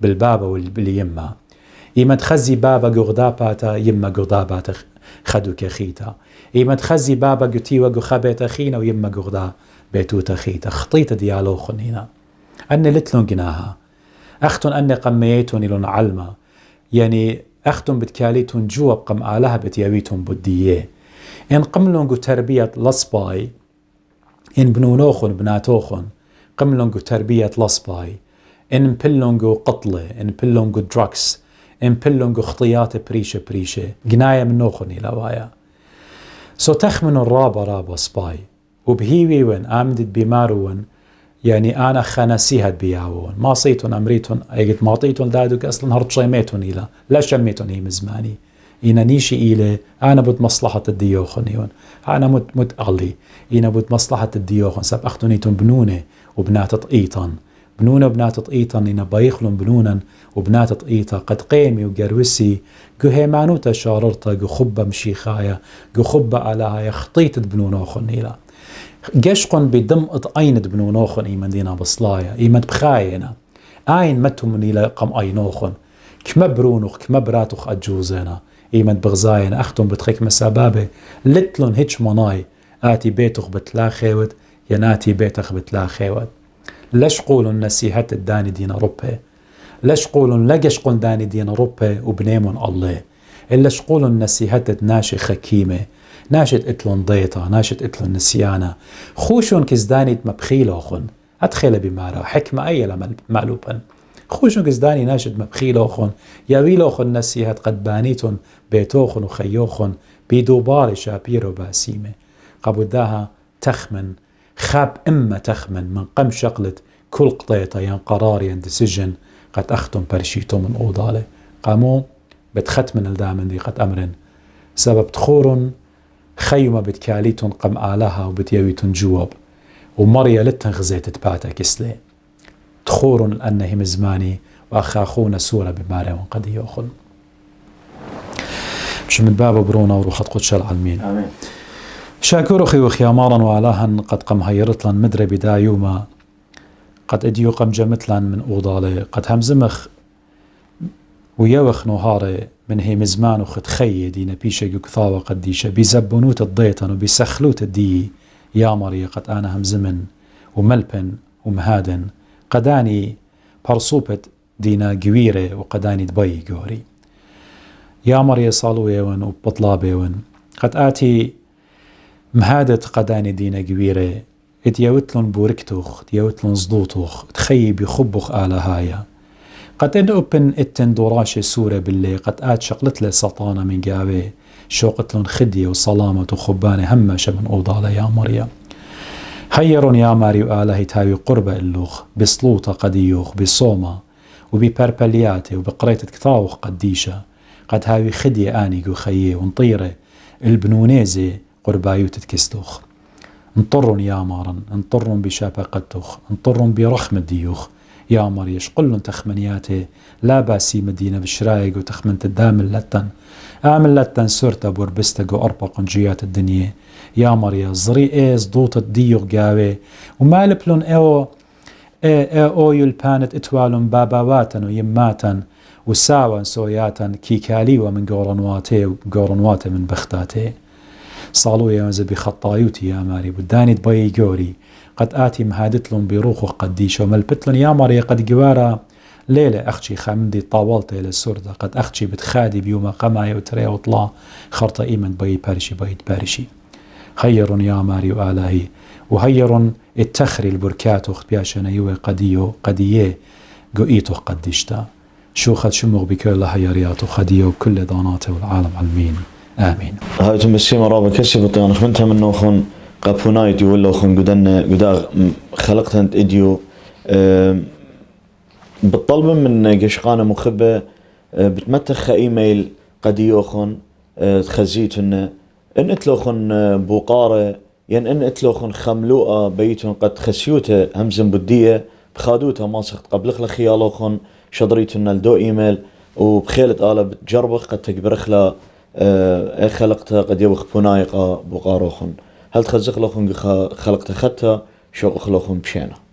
بالبابا واليمة إيما تخزي بابا قغداباتا يما قغداباتا خدو كخيتا إيما تخزي بابا قتيوة قخبيتا خينا ويما قغدا بيتوتا خيتا خطيتا ديالوخن هنا أني لتلون جناها أختن أني قميتون لون علمة يعني أختن بتكاليتون جواب قم آلها بتياويتون بدية إن قملون قو تربية لصباي إن بنونوخن بناتوخن قملون قو تربية لصباي إن بلون قو قطلة إن بلون قو دراكس إن بلون قو خطيات بريشة جناية من نوخن إلى وايا سو تخمن رابا سباي وبهيوي وين آمدت بمارون يعني أنا خناسيها بياون ما صيتون أمريتون أيقت ما طيتون دادوك أصلا هرط شيميتون إلى لا شميتون هي مزماني إنا نيشي إلى أنا بود مصلحة الديوخن أنا متأغلي إنا بود مصلحة الديوخن سب أختونيتون بنونة وبنات تقيطن بنونة وبنات تقيطن إنا بايخلون بنونا وبنات تقيطا قد قيمي وقروسي قو هيمانوتا شاررتا قو خبا مشيخايا قو خبا على هاي خطيت بنونوخن إلى جشقن بدم أيند بنونوخن إيمان دينا بصلايا إيمان بخاينا آين متو من إلى قم أينوخن كما برونوخ كما براتوخ أجوزينا إيمان بغزاين أختم بتخيك مسابابي لتلون هيتش مناي آتي بيتوخ بتلا خيوت يناتي بيتخ بتلا خيوت لش قولن نسيحة الداني دينا ربه لش قولن لقش قول داني دينا ربه وبنيمون الله إلا شقولن نسيحة ناشي خكيمة ناشت اتلون ضيطة ناشت اتلون نسيانة خوشون كزداني مبخيلوخن أدخل بمارا حكمة أي لما معلوبا خوشون كزداني ناشت مبخيلوخن يويلوخن نسيحة قد بانيتون بيتوخن وخيوخن بيدوبار شابيرو باسيمة قبوداها تخمن خاب إما تخمن من قم شقلت كل قطيطة ين قرار ين ديسيجن قد أختم برشيتو من أوضالي قامو بتختمن الدامن دي قد أمرن سبب تخورن خيمة بتكاليتون قم آلها وبتيويتون جواب ومريا لتن غزيت تباتا كسلي تخورن لأنه مزماني وأخاخون سورة بماريون قد يوخن مش من باب برونا وروخت قدش العالمين آمين. شاكر أخي وخيامارا وعلاهن قد قم هيرتلن مدري بدايوما قد اديو قم جمتلن من أوضالي قد همزمخ ويوخ نهاري من هي مزمان وخد خي دينا بيشا كثاوة قديشة بيزبنوت الضيطن وبيسخلوت الدي يا مري قد أنا همزمن وملبن ومهادن قداني برصوبة دينا قويرة وقداني دبي قوري يا مري صالويون وبطلابيون قد آتي مهادت قداني دينا قويرة اتيوتلن بوركتوخ اتيوتلن صدوتوخ تخيي بخبخ آلهايا قد إن أبن إتن دوراشي سورة باللي قد آت شقلت له سلطانة من قاوي شوقتلن خدية وصلامة وخبانة همشة من أوضالة يا مريم هيرون يا ماري وآلهي تاوي قربة اللوخ بسلوطة قديوخ بصومة وببربلياتي وبقريتة كثاوخ قديشة قد هاوي خدية آني وخيه ونطيرة البنونيزي قربايو تتكستوخ انطرن يا مارن انطرن بشابقتوخ انطرن برخم الديوخ يا مريش قلن تخمنياتي لا باسي مدينة بشرايق وتخمنت الدام اللتن آمن لتن سورتا بوربستق وأربق جيات الدنيا يا مريا زري ايز دوت الديوغ قاوي وما لبلن او يلبانت اتوالن باباواتن ويماتن وساوان سوياتن كيكالي ومن قورنواتي من بختاتي صالو ينزل بخطايوتي يا ماري بداني دبي جوري قد آتي مهادتلن بروخ قديش وملبتلن يا مريا قد جوارا ليلة أختي خامدي طاولتي للسردة قد أختي بتخادي بيوم قماي وتري وطلا خرطة إيمن بي بارشي هيرون يا ماري وآلهي وهيرون التخري البركات وخت بياشنا يوي قديه قوئيتو قديشتا شوخت شموغ بكل هيريات وخديه وكل داناته والعالم علمين آمين. هاي تمسي مرابا كسبت أنا خمنتها منه خن قابونايت ولا خن قداغ خلقتها انت إديو بالطلب من قشقانة مخبة بتمتخ إيميل قد يوخن تخزيت إن اتلوخن بوقارة ين إن اتلوخن خملوءة بيتون قد خسيوته همزن بدية بخادوتها ماسخت قبلخ لخيالوخن شضريتون الدو إيميل وبخيلة آلة بتجربخ قد تكبرخ خلقتها قد يوخ بنايقة بوقاروخن هل تخزخ لوخن خلقتها خدتها شوق لوخن بشينا.